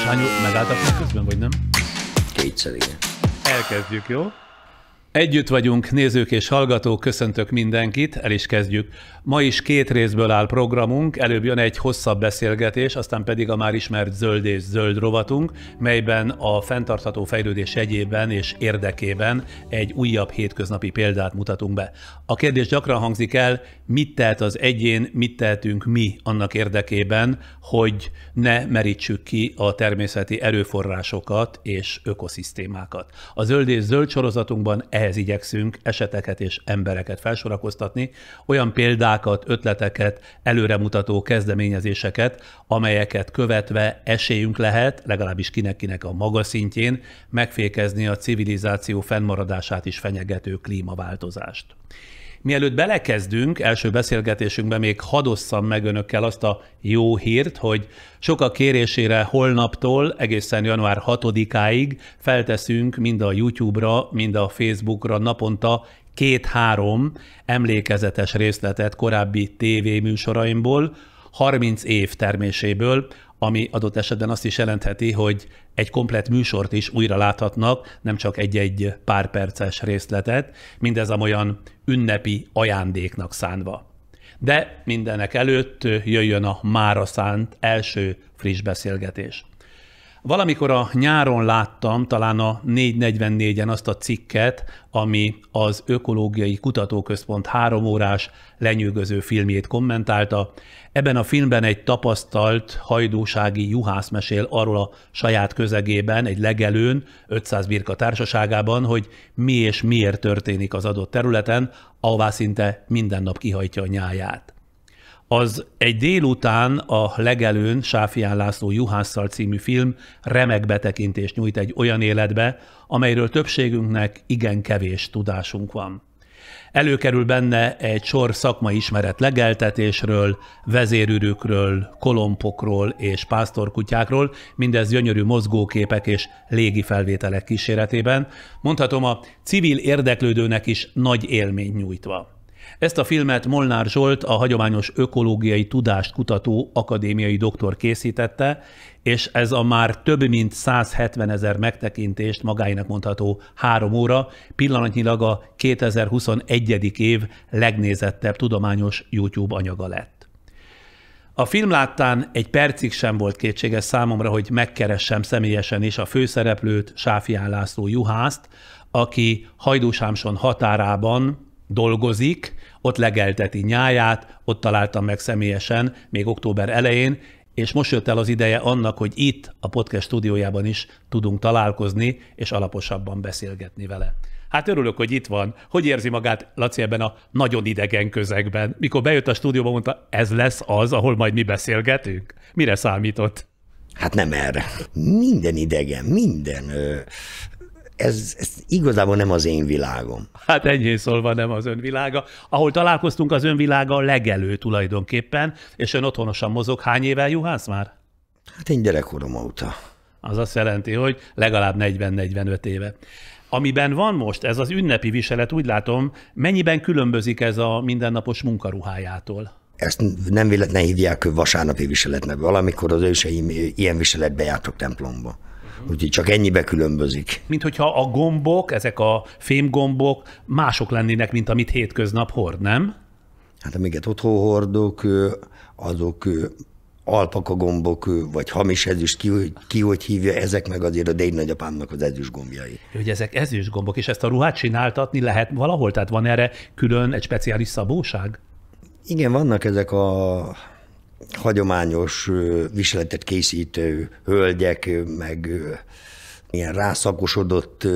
Lányú, megálltak meg közben, vagy nem? Kétszer, igen. Elkezdjük, jó? Együtt vagyunk, nézők és hallgatók, köszöntök mindenkit, el is kezdjük. Ma is 2 részből áll programunk, előbb jön egy hosszabb beszélgetés, aztán pedig a már ismert Zöld és Zöld rovatunk, melyben a fenntartható fejlődés jegyében és érdekében egy újabb hétköznapi példát mutatunk be. A kérdés gyakran hangzik el, mit tehet az egyén, mit tehetünk mi annak érdekében, hogy ne merítsük ki a természeti erőforrásokat és ökoszisztémákat. A Zöld és Zöld sorozatunkban ehhez igyekszünk eseteket és embereket felsorakoztatni, olyan példákat, ötleteket, előremutató kezdeményezéseket, amelyeket követve esélyünk lehet, legalábbis kinek-kinek a maga szintjén, megfékezni a civilizáció fennmaradását is fenyegető klímaváltozást. Mielőtt belekezdünk, első beszélgetésünkben még hadd osszam meg önökkel azt a jó hírt, hogy sokak kérésére holnaptól egészen január 6-áig felteszünk mind a YouTube-ra, mind a Facebookra naponta 2-3 emlékezetes részletet korábbi tévéműsoraimból, 30 év terméséből, ami adott esetben azt is jelentheti, hogy egy komplett műsort is újra láthatnak, nem csak egy-egy pár perces részletet, mindez olyan ünnepi ajándéknak szánva. De mindenek előtt jöjjön a mára szánt első friss beszélgetés. Valamikor a nyáron láttam, talán a 444-en azt a cikket, ami az Ökológiai Kutatóközpont 3 órás lenyűgöző filmjét kommentálta. Ebben a filmben egy tapasztalt hajdúsági juhász mesél arról a saját közegében, egy legelőn, 500 birka társaságában, hogy mi és miért történik az adott területen, ahová szinte minden nap kihajtja a nyáját. Az egy délután a legelőn Sáfján László Juhásszal című film remek betekintést nyújt egy olyan életbe, amelyről többségünknek igen kevés tudásunk van. Előkerül benne egy sor szakmai ismeret legeltetésről, vezérűrükről, kolompokról és pásztorkutyákról, mindez gyönyörű mozgóképek és légi felvételek kíséretében, mondhatom a civil érdeklődőnek is nagy élmény nyújtva. Ezt a filmet Molnár Zsolt, a hagyományos ökológiai tudást kutató akadémiai doktor készítette, és ez a már több mint 170 000 megtekintést magáinak mondható 3 óra pillanatnyilag a 2021. év legnézettebb tudományos YouTube anyaga lett. A film láttán egy percig sem volt kétséges számomra, hogy megkeressem személyesen is a főszereplőt, Sáfján László Juhászt, aki Hajdúsámson határában dolgozik, ott legelteti nyáját, ott találtam meg személyesen, még október elején, és most jött el az ideje annak, hogy itt, a podcast stúdiójában is tudunk találkozni, és alaposabban beszélgetni vele. Hát örülök, hogy itt van. Hogy érzi magát Laci ebben a nagyon idegen közegben? Mikor bejött a stúdióba, mondta, ez lesz az, ahol majd mi beszélgetünk? Mire számított? Hát nem erre. Minden idegen, minden. Ez igazából nem az én világom. Hát enyhén szólva nem az ön világa. Ahol találkoztunk, az ön világa a legelő tulajdonképpen, és ön otthonosan mozog. Hány éve juhász már? Hát én gyerekkorom óta. Az azt jelenti, hogy legalább 40-45 éve. Amiben van most ez az ünnepi viselet, úgy látom, mennyiben különbözik ez a mindennapos munkaruhájától? Ezt nem véletlen hívják vasárnapi viseletnek. Valamikor az őseim ilyen viseletbe jártak templomba. Úgyhogy csak ennyibe különbözik. Mint hogyha a gombok, ezek a fémgombok mások lennének, mint amit hétköznap hord, nem? Hát amiket otthon hordok, azok alpakagombok, vagy hamis ezüst, ki hogy hívja, ezek meg azért a déd nagyapámnak az ezüst gombjai. Hogy ezek ezüst gombok, és ezt a ruhát csináltatni lehet valahol? Tehát van erre külön egy speciális szabóság? Igen, vannak ezek a hagyományos viseletet készítő hölgyek, meg ilyen rászakosodott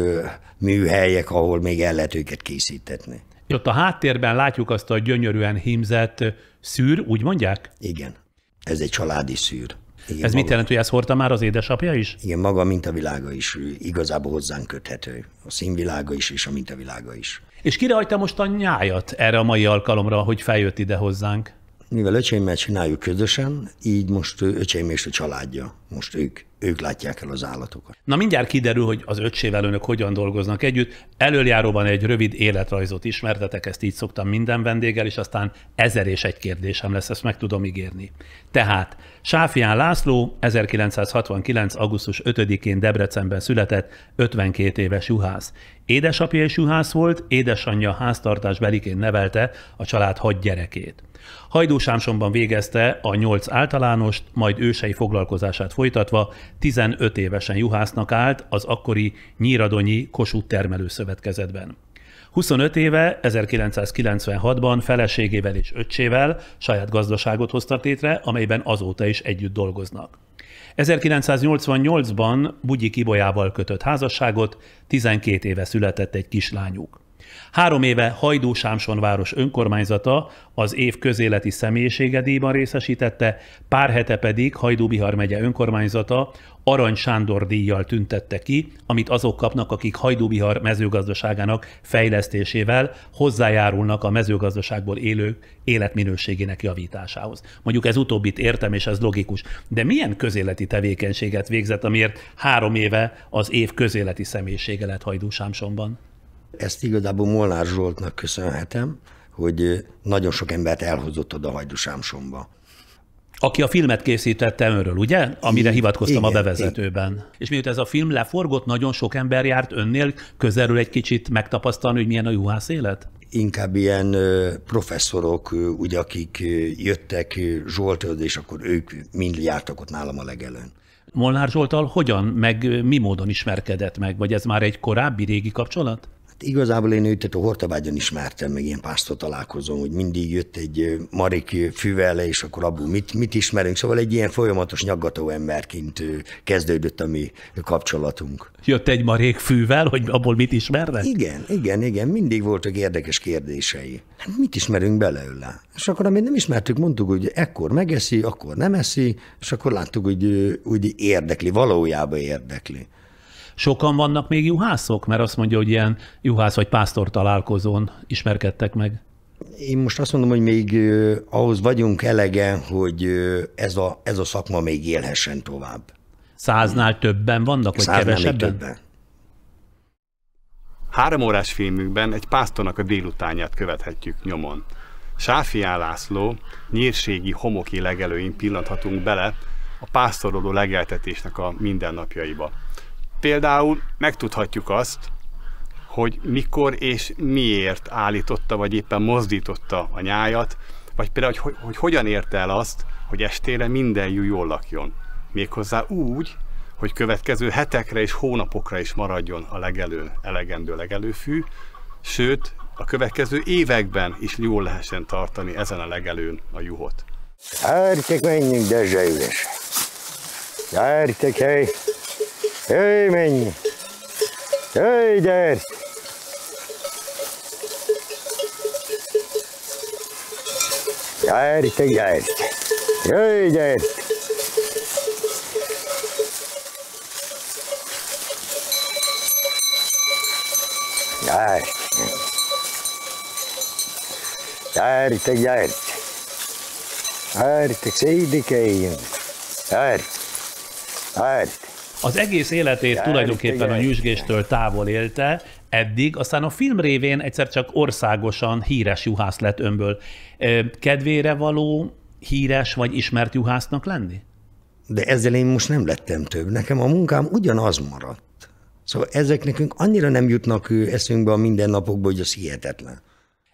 műhelyek, ahol még el lehet őket készítetni. Ott a háttérben látjuk azt a gyönyörűen hímzett szűr, úgy mondják? Igen, ez egy családi szűr. Igen, ez mit jelent, hogy ezt hordta már az édesapja is? Igen, maga a mintavilága is igazából hozzánk köthető. A színvilága is, és a mintavilága is. És kire hagyta most a nyájat erre a mai alkalomra, hogy feljött ide hozzánk? Mivel öcsémmel csináljuk közösen, így most öcsém és a családja most ők látják el az állatokat. Na mindjárt kiderül, hogy az öccsével önök hogyan dolgoznak együtt. Elöljáróban egy rövid életrajzot ismertetek, ezt így szoktam minden vendéggel, és aztán 1001 kérdésem lesz, ezt meg tudom ígérni. Tehát Sáfján László 1969. augusztus 5-én Debrecenben született, 52 éves juhász. Édesapja is juhász volt, édesanyja háztartásbeliként nevelte a család 6 gyerekét. Hajdúsámsonban végezte a 8 általánost, majd ősei foglalkozását folytatva 15 évesen juhásznak állt az akkori Nyíradonyi Kossuth Termelőszövetkezetben. 25 éve, 1996-ban feleségével és öccsével saját gazdaságot hoztak létre, amelyben azóta is együtt dolgoznak. 1988-ban Bugyi Kibolyával kötött házasságot, 12 éve született egy kislányuk. 3 éve Hajdú-Sámson város önkormányzata az év közéleti személyisége díjban részesítette, pár hete pedig Hajdú-Bihar megye önkormányzata Arany Sándor díjjal tüntette ki, amit azok kapnak, akik Hajdú-Bihar mezőgazdaságának fejlesztésével hozzájárulnak a mezőgazdaságból élők életminőségének javításához. Mondjuk ez utóbbit értem, és ez logikus. De milyen közéleti tevékenységet végzett, amiért 3 éve az év közéleti személyisége lett Hajdú-Sámsonban? Ezt igazából Molnár Zsoltnak köszönhetem, hogy nagyon sok embert elhozott oda Hajdú-Sámsonba. Aki a filmet készítette önről, ugye? Amire hivatkoztam igen, a bevezetőben. És miután ez a film leforgott, nagyon sok ember járt önnél közelről egy kicsit megtapasztalni, hogy milyen a juhász élet? Inkább ilyen professzorok, ugye, akik jöttek Zsolthoz, és akkor ők mind jártak ott nálam a legelőn. Molnár Zsolttal hogyan, meg mi módon ismerkedett meg? Vagy ez már egy korábbi régi kapcsolat? Igazából én őt a Hortobágyon ismertem, meg ilyen pásztor találkozón, hogy mindig jött egy Marik fűvel, és akkor abból mit ismerünk. Szóval egy ilyen folyamatos nyaggató emberként kezdődött a mi kapcsolatunk. Jött egy marék fűvel, hogy abból mit ismernek? Igen, mindig voltak érdekes kérdései. Hát mit ismerünk belőle? És akkor, amit nem ismertük, mondtuk, hogy ekkor megeszi, akkor nem eszi, és akkor láttuk, hogy úgy érdekli, valójában érdekli. Sokan vannak még juhászok? Mert azt mondja, hogy ilyen juhász vagy pásztor találkozón ismerkedtek meg. Én most azt mondom, hogy még ahhoz vagyunk elegen, hogy ez a szakma még élhessen tovább. 100-nál többen vannak, vagy kevesebben? Többen. 3 órás filmünkben egy pásztornak a délutánját követhetjük nyomon. Sáfján László nyírségi homoki legelőin pillanthatunk bele a pásztoroló legeltetésnek a mindennapjaiba. Például megtudhatjuk azt, hogy mikor és miért állította, vagy éppen mozdította a nyájat, vagy például, hogy hogyan érte el azt, hogy estére minden jú jól lakjon. Méghozzá úgy, hogy következő hetekre és hónapokra is maradjon a legelőn elegendő legelőfű, sőt, a következő években is jól lehessen tartani ezen a legelőn a juhot. Gyertek, menjünk Dezse üres! Gyertek, hely! Hely, menj! Hely, gyertek! Gyertek! Hely, gyertek! Gyertek! Gyertek, szédikeljünk! Gyertek! Az egész életét tulajdonképpen a nyüzsgéstől távol élte, eddig, aztán a film révén egyszer csak országosan híres juhász lett önből. Kedvére való híres vagy ismert juhásznak lenni? De ezzel én most nem lettem több. Nekem a munkám ugyanaz maradt. Szóval ezek nekünk annyira nem jutnak eszünkbe a mindennapokba, hogy az hihetetlen.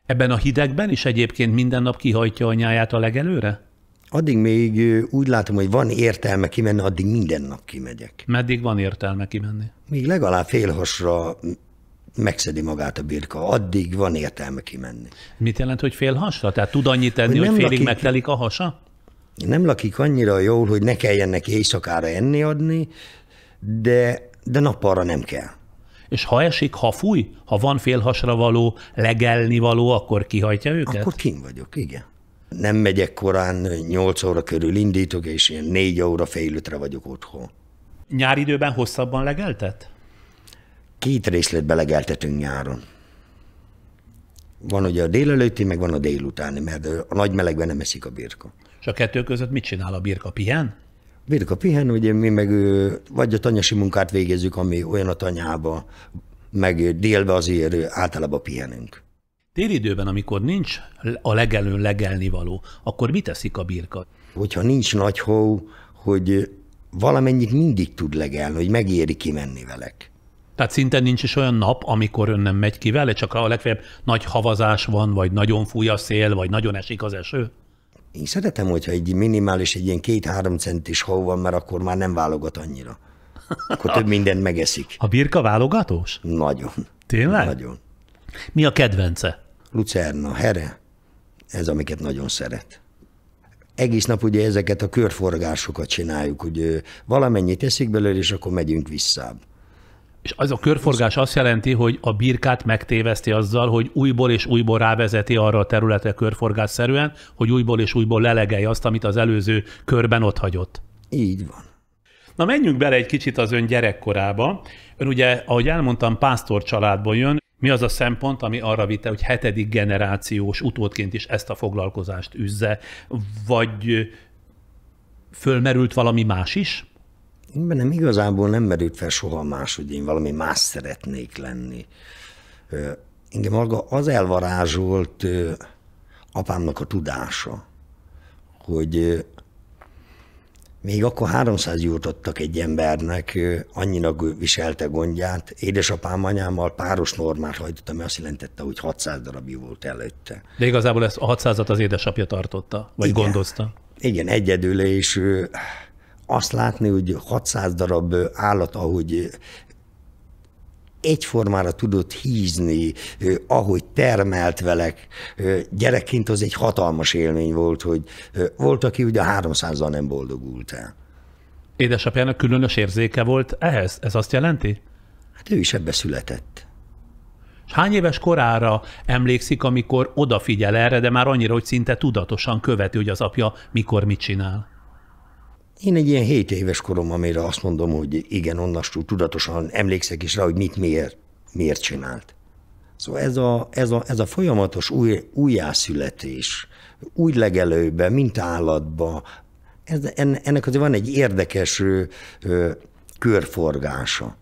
Ebben a hidegben is egyébként minden nap kihajtja a nyáját a legelőre? Addig még úgy látom, hogy van értelme kimenni, addig minden nap kimegyek. Meddig van értelme kimenni? Még legalább félhasra megszedi magát a birka, addig van értelme kimenni. Mit jelent, hogy félhasra? Tehát tud annyit tenni, hogy félig megtelik a hasa? Nem lakik annyira jól, hogy ne kelljen neki éjszakára enni adni, de nappalra nem kell. És ha esik, ha fúj, ha van félhasra való, legelni való, akkor kihajtja őket? Akkor kint vagyok, igen. Nem megyek korán, 8 óra körül indítok, és ilyen 4 óra fél 5-re vagyok otthon. Nyári időben hosszabban legeltet? 2 részletbe legeltetünk nyáron. Van ugye a délelőtti, meg van a délutáni, mert a nagy melegben nem eszik a birka. És a kettő között mit csinál a birka? Pihen? Birka pihen, ugye mi meg vagy a tanyasi munkát végezzük, ami olyan a tanyába, meg délbe azért általában pihenünk. Téli időben, amikor nincs a legelőn legelnivaló, akkor mit teszik a birka? Hogyha nincs nagy hó, hogy valamennyit mindig tud legelni, hogy megéri kimenni velek. Tehát szinte nincs is olyan nap, amikor ön nem megy ki vele, csak a legfeljebb nagy havazás van, vagy nagyon fúj a szél, vagy nagyon esik az eső? Én szeretem, hogyha egy minimális, egy ilyen 2-3 centis hó van, mert akkor már nem válogat annyira. Akkor több mindent megeszik. A birka válogatós? Nagyon. Tényleg? Nagyon. Mi a kedvence? Lucerna, here, ez amiket nagyon szeret. Egész nap ugye ezeket a körforgásokat csináljuk, hogy valamennyit eszik belőle, és akkor megyünk vissza. És az a körforgás azt jelenti, hogy a birkát megtéveszti azzal, hogy újból és újból rávezeti arra a területre körforgásszerűen, hogy újból és újból lelegelje azt, amit az előző körben ott hagyott. Így van. Na menjünk bele egy kicsit az ön gyerekkorába. Ön ugye, ahogy elmondtam, pásztor családból jön. Mi az a szempont, ami arra vitte, hogy 7. generációs utódként is ezt a foglalkozást üzze, vagy fölmerült valami más is? Én bennem igazából nem merült fel soha más, hogy én valami más szeretnék lenni. Engem maga az elvarázsolt apámnak a tudása, hogy még akkor 300 jót adtak egy embernek, annyinak viselte gondját. Édesapám anyámmal páros normát hajtott, ami azt jelentette, hogy 600 darabja volt előtte. De igazából ezt a 600-at az édesapja tartotta, vagy Igen. Gondozta? Igen, egyedül, és azt látni, hogy 600 darab állat, ahogy egyformára tudott hízni, ahogy termelt velek. Gyerekként az egy hatalmas élmény volt, hogy volt, aki ugye a 300-zal nem boldogult el. Édesapjának különös érzéke volt ehhez? Ez azt jelenti? Hát ő is ebbe született. És hány éves korára emlékszik, amikor odafigyel erre, de már annyira, hogy szinte tudatosan követi, hogy az apja mikor mit csinál? Én egy ilyen 7 éves korom, amire azt mondom, hogy igen, onnastól tudatosan emlékszek is rá, hogy mit miért csinált. Szóval ez a folyamatos újjászületés, úgy legelőben, mint állatba, ennek azért van egy érdekes körforgása.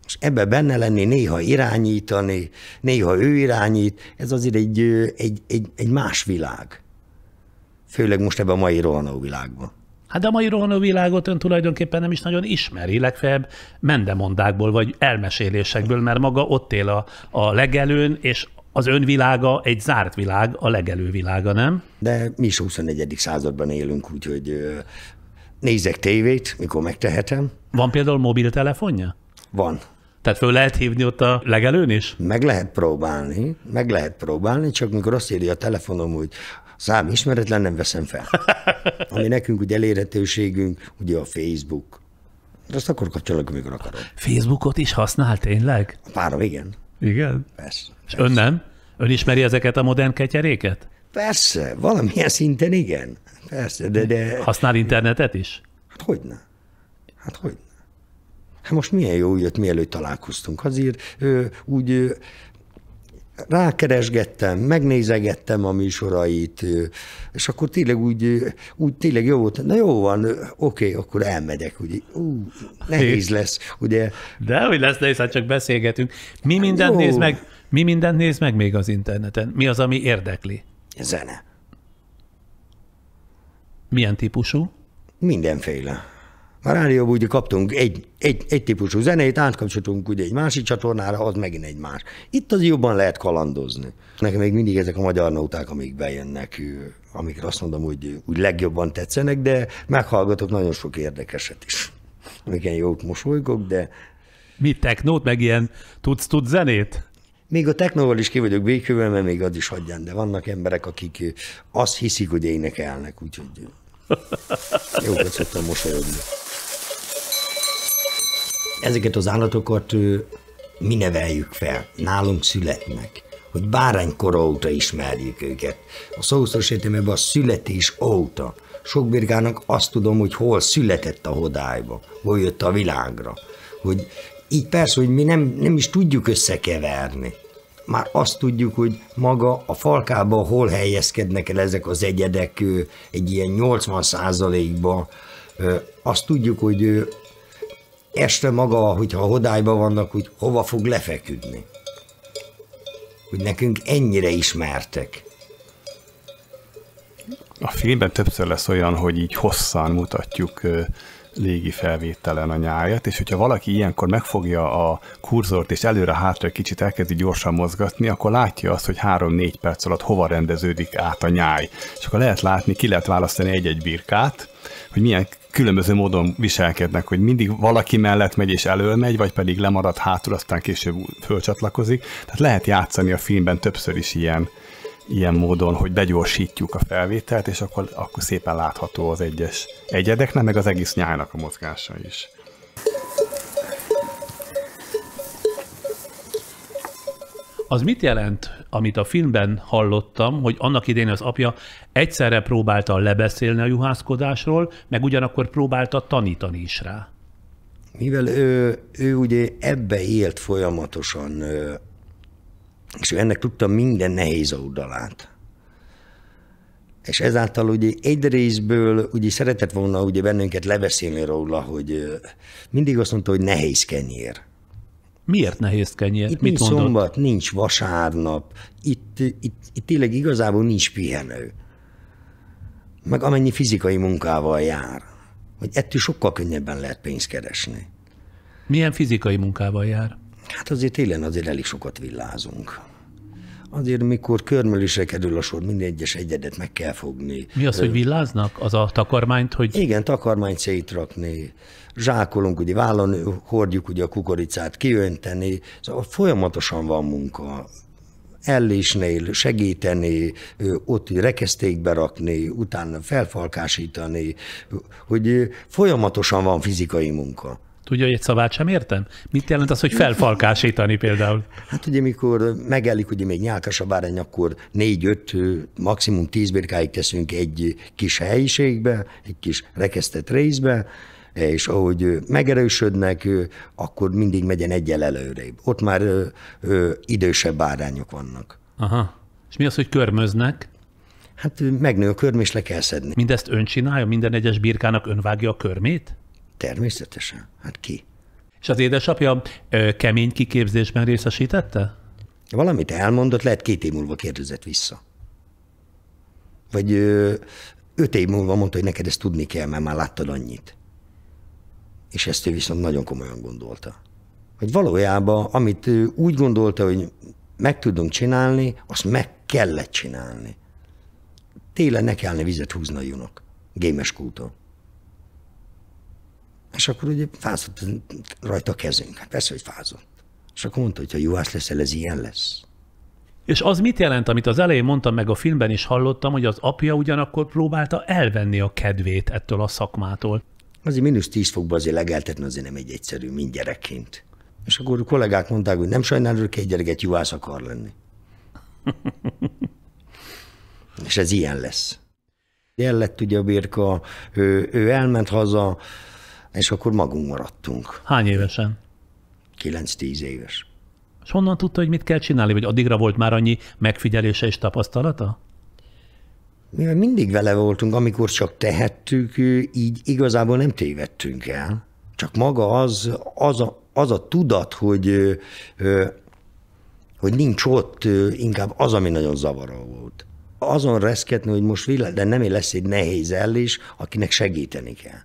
És ebbe benne lenni, néha irányítani, néha ő irányít, ez azért egy más világ. Főleg most ebben a mai rohanó világban. Hát de a mai rohanó világot ön tulajdonképpen nem is nagyon ismeri, legfeljebb mendemondákból vagy elmesélésekből, mert maga ott él a legelőn, és az önvilága egy zárt világ, a legelő világa, nem? De mi is 21. században élünk, úgyhogy nézek tévét, mikor megtehetem. Van például mobiltelefonja? Van. Tehát föl lehet hívni ott a legelőn is? Meg lehet próbálni, csak mikor azt írja a telefonom, hogy szám ismeretlen, nem veszem fel. Ami nekünk ugye elérhetőségünk, ugye a Facebook. De azt akkor kapcsolok, amikor akarom. Facebookot is használ tényleg? A párom, igen. Igen? Persze. És ön nem? Ön ismeri ezeket a modern ketyeréket? Persze, valamilyen szinten igen. Persze, de... Használ internetet is? Hát hogyne. Hát most milyen jó jött, mielőtt találkoztunk. Azért úgy rákeresgettem, megnézegettem a műsorait, és akkor tényleg úgy tényleg jó volt. Na jó van, oké, akkor elmegyek. Ugye. Nehéz lesz, ugye. De hogy lesz nehéz, hát csak beszélgetünk. Mi mindent néz meg még az interneten? Mi az, ami érdekli? Zene. Milyen típusú? Mindenféle. A rádióban ugye kaptunk egy típusú zenét, átkapcsoltunk ugye egy másik csatornára, az megint egy más. Itt az jobban lehet kalandozni. Nekem még mindig ezek a magyar nóták, amik bejönnek, amikre azt mondom, hogy úgy legjobban tetszenek, de meghallgatok nagyon sok érdekeset is. Amiken jót mosolygok, de... Mi technót, meg ilyen tudsz zenét? Még a technóval is ki vagyok békülve, mert még az is hagyján, de vannak emberek, akik azt hiszik, hogy énekelnek, úgyhogy jókat szoktam mosolyogni. Ezeket az állatokat mi neveljük fel, nálunk születnek, hogy báránykor óta ismerjük őket. A szószoros értelmében a születés óta. Sok birkának azt tudom, hogy hol született a hodályba, hol jött a világra. Hogy így persze, hogy mi nem is tudjuk összekeverni. Már azt tudjuk, hogy maga a falkában hol helyezkednek el ezek az egyedek egy ilyen 80%-ba, azt tudjuk, hogy este maga, hogyha a hodályban vannak, hogy hova fog lefeküdni. Hogy nekünk ennyire ismertek. A filmben többször lesz olyan, hogy így hosszan mutatjuk légi felvételen a nyájat, és hogyha valaki ilyenkor megfogja a kurzort, és előre-hátra kicsit elkezdi gyorsan mozgatni, akkor látja azt, hogy 3-4 perc alatt hova rendeződik át a nyáj. És akkor lehet látni, ki lehet választani egy-egy birkát, hogy milyen különböző módon viselkednek, hogy mindig valaki mellett megy és elől megy, vagy pedig lemarad hátul, aztán később fölcsatlakozik. Tehát lehet játszani a filmben többször is ilyen módon, hogy begyorsítjuk a felvételt, és akkor szépen látható az egyes egyedeknek, meg az egész nyájnak a mozgása is. Az mit jelent, amit a filmben hallottam, hogy annak idején az apja egyszerre próbálta lebeszélni a juhászkodásról, meg ugyanakkor próbálta tanítani is rá? Mivel ő ugye ebbe élt folyamatosan, és ő ennek tudta minden nehéz oldalát. És ezáltal ugye egy részből ugye szeretett volna ugye bennünket lebeszélni róla, hogy mindig azt mondta, hogy nehéz kenyér. Miért nehéz kenyér? Itt Mit nincs mondott? szombat, nincs vasárnap, itt tényleg igazából nincs pihenő. Meg amennyi fizikai munkával jár. Hogy ettől sokkal könnyebben lehet pénzt keresni. Milyen fizikai munkával jár? Hát azért télen azért elég sokat villázunk. Azért, mikor körmölésre kerül a sor, minden egyes egyedet meg kell fogni. Mi az, hogy villáznak? Az a takarmányt, hogy... Igen, takarmányt szétrakni, zsákolunk, ugye vállon hordjuk ugye a kukoricát, kiönteni, szóval folyamatosan van munka. Ellésnél segíteni, ott rekesztékbe rakni, utána felfalkásítani, hogy folyamatosan van fizikai munka. Tudja, hogy egy szavát sem értem? Mit jelent az, hogy felfalkásítani például? Hát ugye, mikor megellik ugye még nyálkas a bárány, akkor 4-5, maximum 10 birkáig teszünk egy kis helyiségbe, egy kis rekesztett részbe, és ahogy megerősödnek, akkor mindig megyen egyel előrébb. Ott már idősebb bárányok vannak. Aha. És mi az, hogy körmöznek? Hát megnő a körm, és le kell szedni. Mindezt ön csinálja? Minden egyes birkának ön vágja a körmét? Természetesen. Hát ki? És az édesapja kemény kiképzésben részesítette? Valamit elmondott, lehet 2 év múlva kérdezett vissza. Vagy 5 év múlva mondta, hogy neked ezt tudni kell, mert már láttad annyit. És ezt ő viszont nagyon komolyan gondolta. Hogy valójában, amit ő úgy gondolta, hogy meg tudunk csinálni, azt meg kellett csinálni. Télen ne kellene vizet húzni a junak, Gémeskúton. És akkor ugye fázott rajta a kezünk. Hát persze, hogy fázott. És akkor mondta, hogy ha juhász leszel, ez ilyen lesz. És az mit jelent, amit az elején mondtam, meg a filmben is hallottam, hogy az apja ugyanakkor próbálta elvenni a kedvét ettől a szakmától? Azért -10 fokban azért legeltetni azért nem egy egyszerű, mind gyerekként. És akkor a kollégák mondták, hogy nem sajnálod, hogy egy gyereket juhász akar lenni. És ez ilyen lesz. El lett ugye a birka, ő elment haza, és akkor magunk maradtunk. Hány évesen? 9-10 éves. És honnan tudta, hogy mit kell csinálni? Vagy addigra volt már annyi megfigyelése és tapasztalata? Mivel mindig vele voltunk, amikor csak tehettük, így igazából nem tévedtünk el. Csak maga az a tudat, hogy nincs ott, inkább az, ami nagyon zavaró volt. Azon reszketni, hogy most de nem lesz egy nehéz ellés, akinek segíteni kell.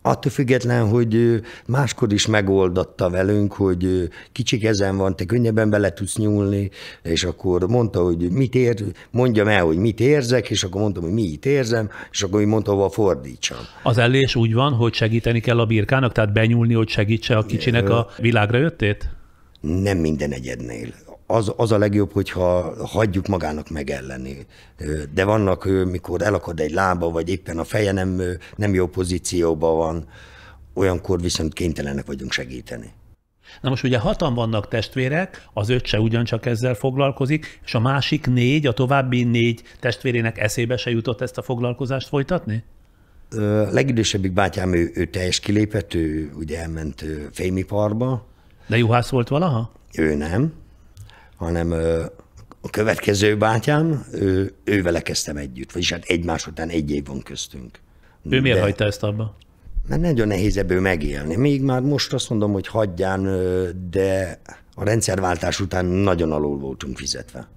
Attól független, hogy máskor is megoldatta velünk, hogy kicsik ezen van, te könnyebben bele tudsz nyúlni, és akkor mondta, hogy mondjam el, hogy mit érzek, és akkor mondtam, hogy mit érzem, és akkor mondta, hova fordítsam. Az ellés úgy van, hogy segíteni kell a birkának, tehát benyúlni, hogy segítse a kicsinek a világra jöttét? Nem minden egyednél. Az a legjobb, hogyha hagyjuk magának megelleni. De vannak, mikor elakad egy lába, vagy éppen a feje nem jó pozícióban van, olyankor viszont kénytelenek vagyunk segíteni. Na most ugye 6-an vannak testvérek, az öccse ugyancsak ezzel foglalkozik, és a másik 4, a további 4 testvérének eszébe se jutott ezt a foglalkozást folytatni? Legidősebbik bátyám, ő teljes kilépett, ő ugye elment fémiparba. De juhász volt valaha? Ő nem, hanem a következő bátyám, ő vele kezdtem együtt, vagyis hát egymás után 1 év van köztünk. Ő miért hagyta ezt abba? Mert nagyon nehéz ebből megélni. Még már most azt mondom, hogy hagyján, de a rendszerváltás után nagyon alul voltunk fizetve.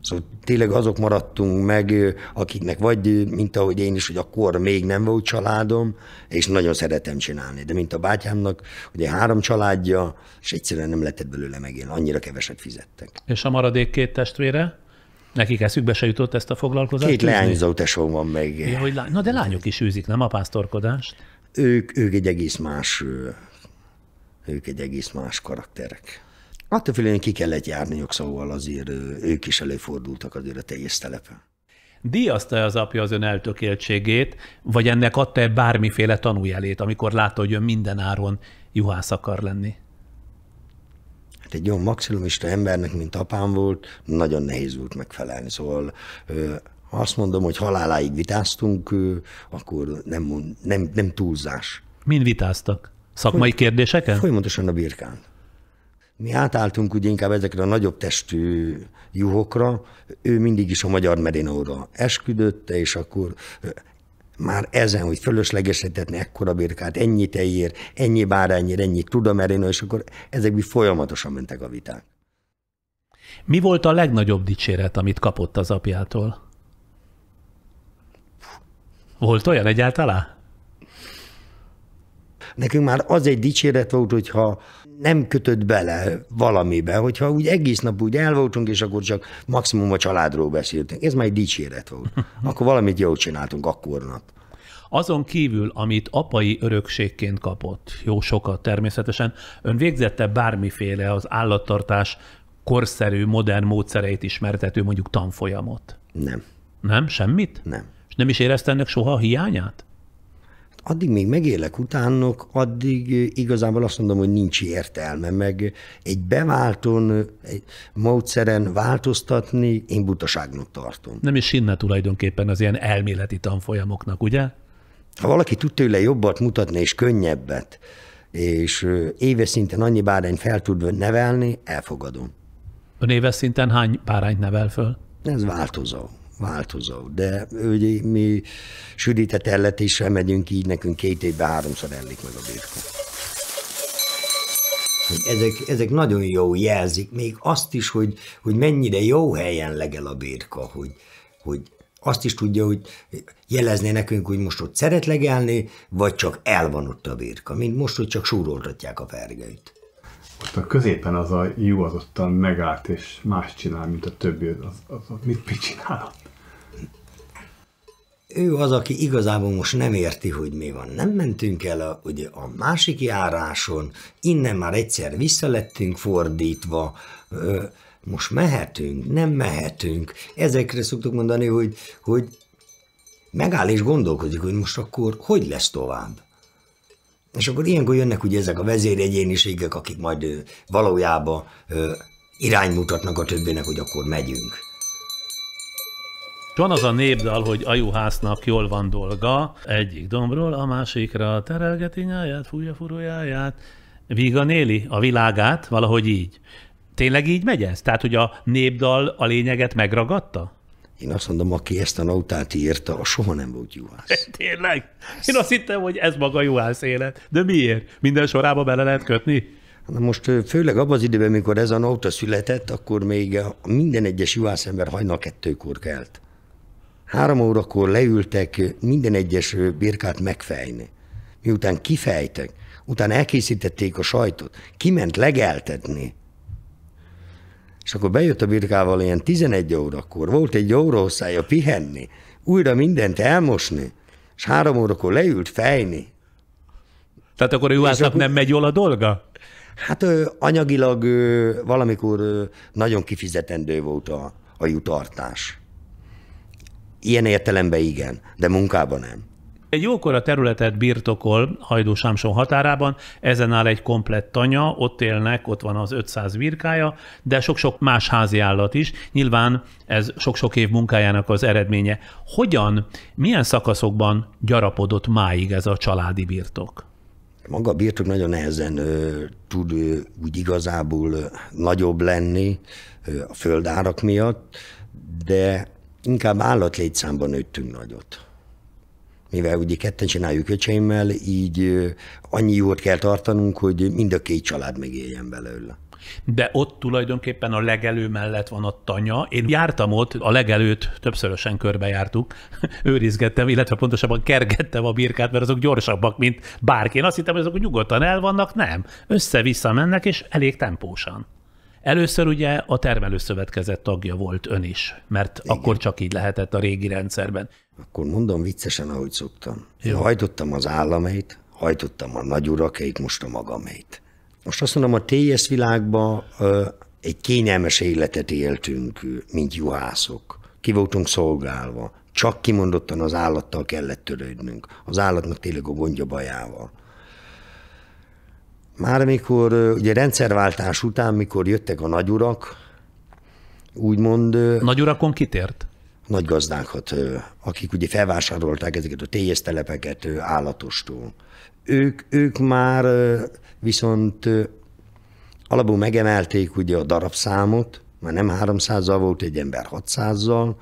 Szóval tényleg azok maradtunk meg, akiknek vagy, mint ahogy én is, hogy akkor még nem volt családom, és nagyon szeretem csinálni. De mint a bátyámnak, ugye 3 családja, és egyszerűen nem lehetett belőle megélni, annyira keveset fizettek. És a maradék 2 testvére? Nekik eszükbe se jutott ezt a foglalkozást? 2 leányzó tesóm van meg. Ja, hogy na de lányok is űzik, nem a pásztorkodást? Ők egy egész más karakterek. Attól félően ki kellett járniuk, szóval azért ők is előfordultak azért a teljes telepen. Díjazta az apja az ön eltökéltségét, vagy ennek adta-e bármiféle tanújelét, amikor látta, hogy ön minden áron juhász akar lenni? Hát egy olyan maximumista embernek, mint apám volt, nagyon nehéz volt megfelelni. Szóval ha azt mondom, hogy haláláig vitáztunk, akkor nem túlzás. Min vitáztak? Szakmai kérdéseken? Folyamatosan a birkán. Mi átálltunk ugye inkább ezekre a nagyobb testű juhokra, ő mindig is a magyar merinóra esküdött, és akkor már ezen, hogy fölöslegesítetni ekkora birkát, ennyi tejér, ennyi bárányér, ennyi tuda merinó, és akkor ezekből folyamatosan mentek a viták. Mi volt a legnagyobb dicséret, amit kapott az apjától? Volt olyan egyáltalán? Nekünk már az egy dicséret volt, hogyha nem kötött bele valamibe, hogyha úgy egész nap úgy el voltunk, és akkor csak maximum a családról beszéltünk. Ez már egy dicséret volt. Akkor valamit jól csináltunk akkor nap. Azon kívül, amit apai örökségként kapott, jó sokat természetesen, ön végzette bármiféle az állattartás korszerű, modern módszereit ismertető mondjuk tanfolyamot? Nem. Nem? Semmit? Nem. És nem is érezte ennek soha a hiányát? Addig még megélek utánok, addig igazából azt mondom, hogy nincs értelme, meg egy beválton, egy módszeren változtatni, én butaságnak tartom. Nem is hinne tulajdonképpen az ilyen elméleti tanfolyamoknak, ugye? Ha valaki tud tőle jobbat mutatni és könnyebbet, és éves szinten annyi bárányt fel tud nevelni, elfogadom. Ön éves szinten hány bárányt nevel föl? Ez változó, de ugye, mi sűrített elletésre megyünk, így nekünk 2 évben 3-szor ellik meg a birka. Ezek nagyon jó jelzik, még azt is, hogy mennyire jó helyen legel a birka, hogy azt is tudja, hogy jelezni nekünk, hogy most ott szeret legelni, vagy csak el van ott a birka, mint most, hogy csak súroltatják a fergeit. Ott a középen az a jó az ottan megállt, és más csinál, mint a többi, az mit csinál? Ő az, aki igazából most nem érti, hogy mi van. Nem mentünk el ugye a másik járáson, innen már egyszer vissza lettünk fordítva, most mehetünk, nem mehetünk. Ezekre szoktuk mondani, hogy megáll és gondolkodik, hogy most akkor hogy lesz tovább. És akkor ilyenkor jönnek ugye ezek a vezéregyéniségek, akik majd valójában iránymutatnak a többinek, hogy akkor megyünk. Van az a népdal, hogy a juhásznak jól van dolga, egyik dombról a másikra terelgeti nyáját, fújja furójáját, vígan éli a világát, valahogy így. Tényleg így megy ez? Tehát, hogy a népdal a lényeget megragadta? Én azt mondom, aki ezt a nótát írta, az soha nem volt juhász. Tényleg? Én azt hittem, hogy ez maga juhász élet. De miért? Minden sorába bele lehet kötni? Na most főleg abban az időben, amikor ez a nóta született, akkor még minden egyes juhász ember hajnal 2-kor kelt. 3 órakor leültek minden egyes birkát megfejni. Miután kifejtek, utána elkészítették a sajtot, kiment legeltetni. És akkor bejött a birkával ilyen 11 órakor, volt egy óra hosszája pihenni, újra mindent elmosni, és 3 órakor leült fejni. Tehát akkor a juhásznak nem megy jól a dolga? Hát anyagilag valamikor nagyon kifizetendő volt a jutartás. Ilyen értelemben igen, de munkában nem. Egy jókora területet birtokol Hajdú-Sámson határában, ezen áll egy komplett tanya, ott élnek, ott van az 500 birkája, de sok-sok más házi állat is. Nyilván ez sok-sok év munkájának az eredménye. Milyen szakaszokban gyarapodott máig ez a családi birtok? Maga a birtok nagyon nehezen tud úgy igazából nagyobb lenni a földárak miatt, de inkább állatlétszámban nőttünk nagyot. mivel ugye ketten csináljuk öcseimmel, így annyi jót kell tartanunk, hogy mind a két család megéljen belőle. De ott tulajdonképpen a legelő mellett van a tanya. Én jártam ott, a legelőt többszörösen körbejártuk, őrizgettem, illetve pontosabban kergettem a birkát, mert azok gyorsabbak, mint bárki. Én azt hittem, hogy azok nyugodtan el vannak, nem. Össze-vissza mennek, és elég tempósan. Először ugye a termelőszövetkezet tagja volt ön is, mert igen, akkor csak így lehetett a régi rendszerben. Akkor mondom viccesen, ahogy szoktam. Én hajtottam az államét, hajtottam a nagyurakeit, most a magamét. Most azt mondom, a TS világban egy kényelmes életet éltünk, mint juhászok. Ki voltunk szolgálva. Csak kimondottan az állattal kellett törődnünk. Az állatnak tényleg a gondja bajával. Már amikor ugye rendszerváltás után, mikor jöttek a nagyurak, úgymond... Nagyurakon kitért? Nagygazdákat, akik ugye felvásárolták ezeket a TS telepeket állatostól. Ők már viszont alapból megemelték ugye a darabszámot, már nem 300-zal volt egy ember 600-zal,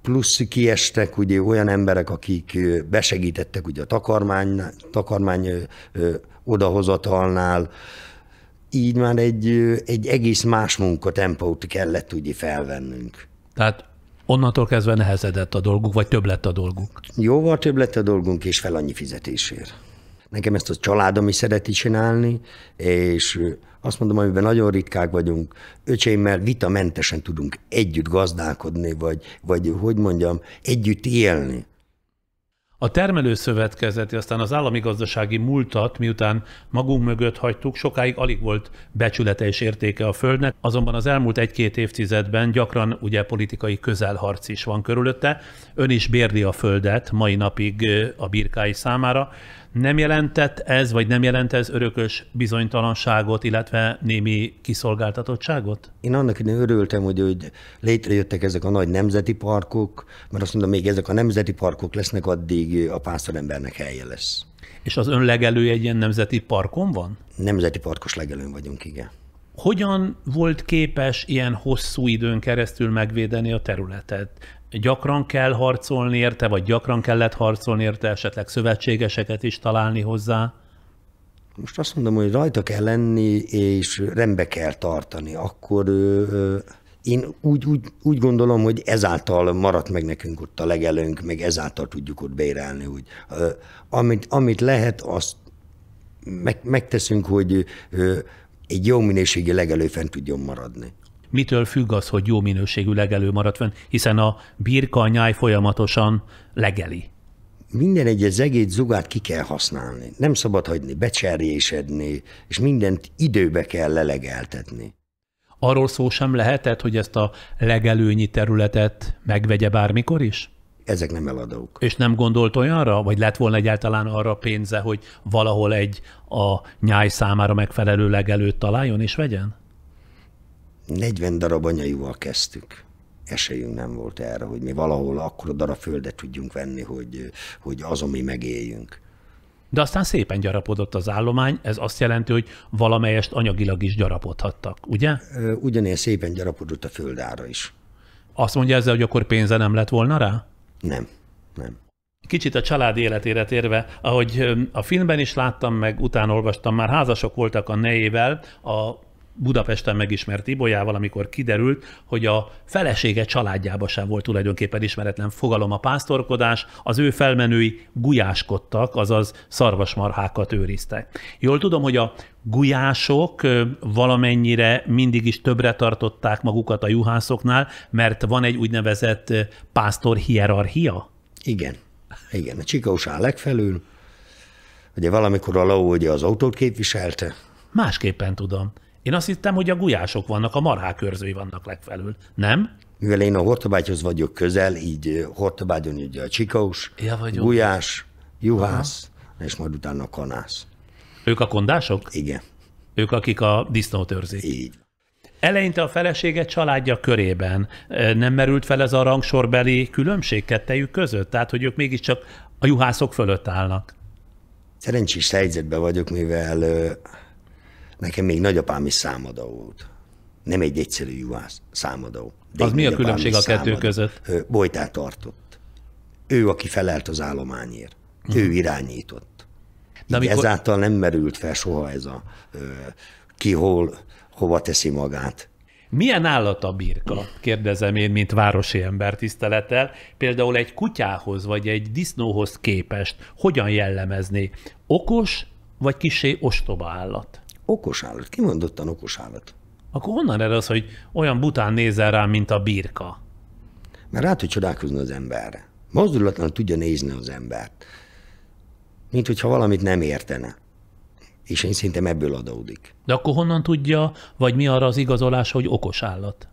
plusz kiestek ugye olyan emberek, akik besegítettek ugye a takarmány odahozatalnál, így már egy egész más munkatempót kellett ugye felvennünk. Tehát onnantól kezdve nehezedett a dolguk, vagy több lett a dolguk? Jóval több lett a dolgunk, és fel annyi fizetésért. Nekem ezt a családom is szereti csinálni, és azt mondom, amiben nagyon ritkák vagyunk, öcseimmel vitamentesen tudunk együtt gazdálkodni, vagy hogy mondjam, együtt élni. A termelőszövetkezeti, aztán az állami gazdasági múltat, miután magunk mögött hagytuk, sokáig alig volt becsülete és értéke a földnek, azonban az elmúlt 1-2 évtizedben gyakran ugye politikai közelharc is van körülötte. Ön is bérli a földet mai napig a birkái számára. Nem jelentett ez, vagy nem jelent ez örökös bizonytalanságot, illetve némi kiszolgáltatottságot? Én annak idején örültem, hogy létrejöttek ezek a nagy nemzeti parkok, mert azt mondom, még ezek a nemzeti parkok lesznek, addig a pásztorembernek helye lesz. És az ön legelője egy ilyen nemzeti parkon van? Nemzeti parkos legelőn vagyunk, igen. Hogyan volt képes ilyen hosszú időn keresztül megvédeni a területet? Gyakran kell harcolni érte, vagy gyakran kellett harcolni érte, esetleg szövetségeseket is találni hozzá? Most azt mondom, hogy rajta kell lenni, és rendbe kell tartani. Akkor én úgy gondolom, hogy ezáltal maradt meg nekünk ott a legelőnk, meg ezáltal tudjuk ott bérelni. Úgy. Amit lehet, azt megteszünk, hogy egy jó minőségi legelő fent tudjon maradni. Mitől függ az, hogy jó minőségű legelő marad fenn, hiszen a birka, a nyáj folyamatosan legeli? Minden egyes zegét, zugát ki kell használni. Nem szabad hagyni becserjésedni, és mindent időbe kell lelegeltetni. Arról szó sem lehetett, hogy ezt a legelőnyi területet megvegye bármikor is? Ezek nem eladók. És nem gondolt olyanra, vagy lett volna egyáltalán arra pénze, hogy valahol egy a nyáj számára megfelelő legelőt találjon és vegyen? 40 darab anyaival kezdtük. Esélyünk nem volt erre, hogy mi valahol akkora darab földet tudjunk venni, hogy azon mi megéljünk. De aztán szépen gyarapodott az állomány, ez azt jelenti, hogy valamelyest anyagilag is gyarapodhattak, ugye? Ugyanilyen szépen gyarapodott a földára is. Azt mondja ezzel, hogy akkor pénze nem lett volna rá? Nem. Kicsit a család életére térve, ahogy a filmben is láttam, meg utána olvastam, már házasok voltak a nejével, a Budapesten megismert Ibolyával, amikor kiderült, hogy a felesége családjába sem volt tulajdonképpen ismeretlen fogalom a pásztorkodás, az ő felmenői gulyáskodtak, azaz szarvasmarhákat őriztek. Jól tudom, hogy a gulyások valamennyire mindig is többre tartották magukat a juhászoknál, mert van egy úgynevezett pásztor hierarchia? Igen, a csikaus áll legfelül, ugye valamikor a Lau ugye az autót képviselte. Másképpen tudom. Én azt hittem, hogy a gulyások vannak, a marhák őrzői vannak legfelül, nem? Mivel én a Hortobágyhoz vagyok közel, így Hortobágyon ugye a csikaus, gulyás, juhász, és majd utána a kanász. Ők a kondások? Igen. Ők, akik a disznót őrzik? Így. Eleinte a felesége családja körében nem merült fel ez a rangsorbeli különbség kettejük között? Tehát, hogy ők mégiscsak a juhászok fölött állnak? Szerencsés helyzetben vagyok, mivel nekem még nagyapám is számadó volt. Nem egy egyszerű juhász, számadó. Az mi a különbség a kettő között? Bojtát tartott. Ő, aki felelt az állományért. Ő irányított. De amikor... Ezáltal nem merült fel soha ez a ki hova teszi magát. Milyen állat a birka? Kérdezem én, mint városi ember tisztelettel. Például egy kutyához vagy egy disznóhoz képest hogyan jellemezni? Okos vagy kissé ostoba állat? Okos állat, kimondottan okos állat. Akkor honnan ered az, hogy olyan bután nézel rám, mint a birka? Mert rá tud csodálkozni az emberre. Mozdulatlanul tudja nézni az embert. Mint hogyha valamit nem értene. És én szerintem ebből adódik. De akkor honnan tudja, vagy mi arra az igazolás, hogy okos állat?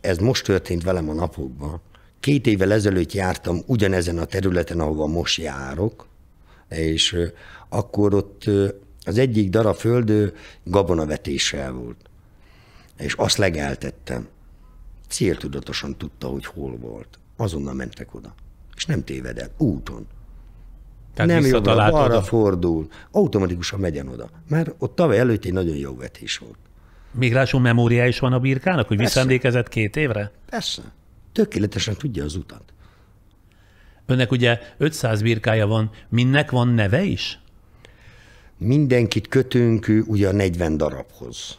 Ez most történt velem a napokban. 2 évvel ezelőtt jártam ugyanezen a területen, ahova most járok, és akkor ott az egyik darab föld gabonavetéssel volt. És azt legeltettem. Céltudatosan tudta, hogy hol volt. Azonnal mentek oda. És nem téved el. Úton. Tehát nem jobbra, arra oda. fordul. Automatikusan megyen oda. Mert ott tavaly előtt egy nagyon jó vetés volt. Migráció memóriá is van a birkának, hogy visszaemlékezett 2 évre? Persze. Tökéletesen tudja az utat. Önnek ugye 500 birkája van, mindnek van neve is? Mindenkit kötünk ugye a 40 darabhoz.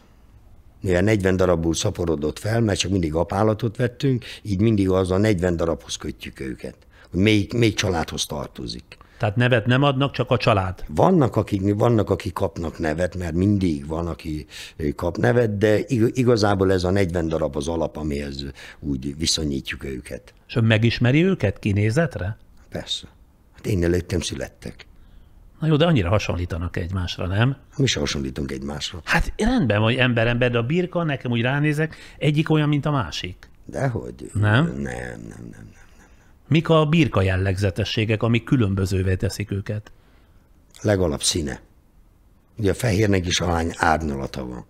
Mivel 40 darabból szaporodott fel, mert csak mindig apállatot vettünk, így mindig az a 40 darabhoz kötjük őket. Melyik családhoz tartozik. Tehát nevet nem adnak, csak a család. Vannak, akik kapnak nevet, mert mindig van, aki kap nevet, de igazából ez a 40 darab az alap, amihez úgy viszonyítjuk őket. És ön megismeri őket kinézetre? Persze. Hát én előttem születtek. Na jó, de annyira hasonlítanak egymásra, nem? Mi sem hasonlítunk egymásra. Hát rendben, hogy ember, de a birka, nekem úgy ránézek, egyik olyan, mint a másik. Dehogy? Nem? Nem. Mik a birka jellegzetességek, amik különbözővé teszik őket? Legalább színe. Ugye a fehérnek is ahány árnyalata van.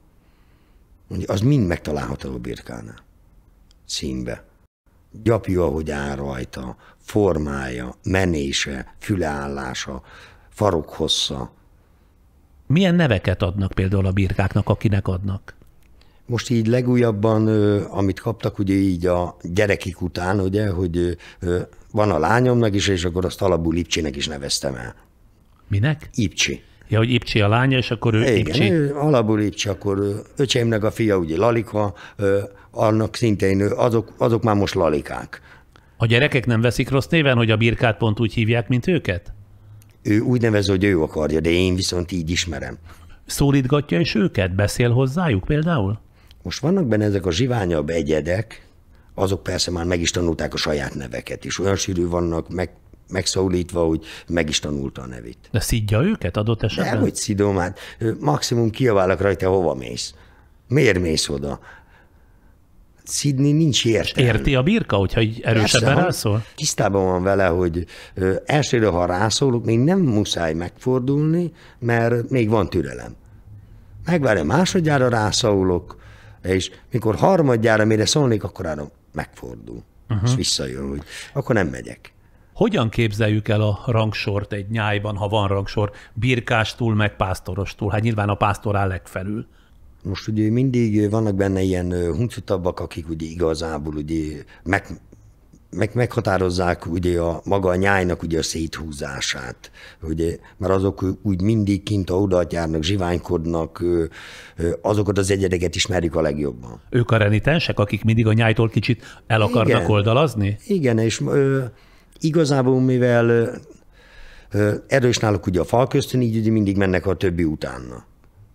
Ugye az mind megtalálható a birkánál. Színbe. Gyapja, ahogy áll rajta, formája, menése, füleállása, farokhossza. Milyen neveket adnak például a birkáknak, akinek adnak? Most így legújabban, amit kaptak, ugye így a gyerekik után, ugye, hogy van a lányomnak is, és akkor azt alapul Ipcsének is neveztem el. Minek? Ipcsi. Ja, hogy Ipcsi a lánya, és akkor ő Ipcsi. Igen, alapul Ipcsi, akkor öcseimnek a fia, ugye Lalika, annak szintén, azok már most Lalikák. A gyerekek nem veszik rossz néven, hogy a birkát pont úgy hívják, mint őket? Ő úgy nevez, hogy ő akarja, de én viszont így ismerem. Szólítgatja is őket? Beszél hozzájuk például? Most vannak benne ezek a zsiványabb egyedek, azok persze már meg is tanulták a saját neveket is. Olyan sűrű vannak megszólítva, hogy meg is tanulta a nevét. De szidja őket adott esetben? Nem, hogy szidom, hát maximum kiabálok rajta, hova mész. Miért mész oda? Szidni nincs értelme. Érti a birka, hogyha így erősebben rászól? Tisztában van vele, hogy elsőre, ha rászólok, még nem muszáj megfordulni, mert még van türelem. Megvárja, másodjára rászólok, és mikor harmadjára, mire szólnék, akkor megfordul. És visszajön, hogy akkor nem megyek. Hogyan képzeljük el a rangsort egy nyájban, ha van rangsor, birkástól, meg pásztorostól? Hát nyilván a pásztor áll legfelül. Most ugye mindig vannak benne ilyen huncutabbak, akik ugye igazából ugye meghatározzák ugye maga a nyájnak ugye a széthúzását. Ugye, mert azok úgy mindig kint oda járnak, zsiványkodnak, azokat az egyedeket ismerjük a legjobban. Ők a renitensek, akik mindig a nyájtól kicsit el akarnak oldalazni? Igen, és igazából mivel erős náluk ugye a falköztön, így ugye mindig mennek a többi utána.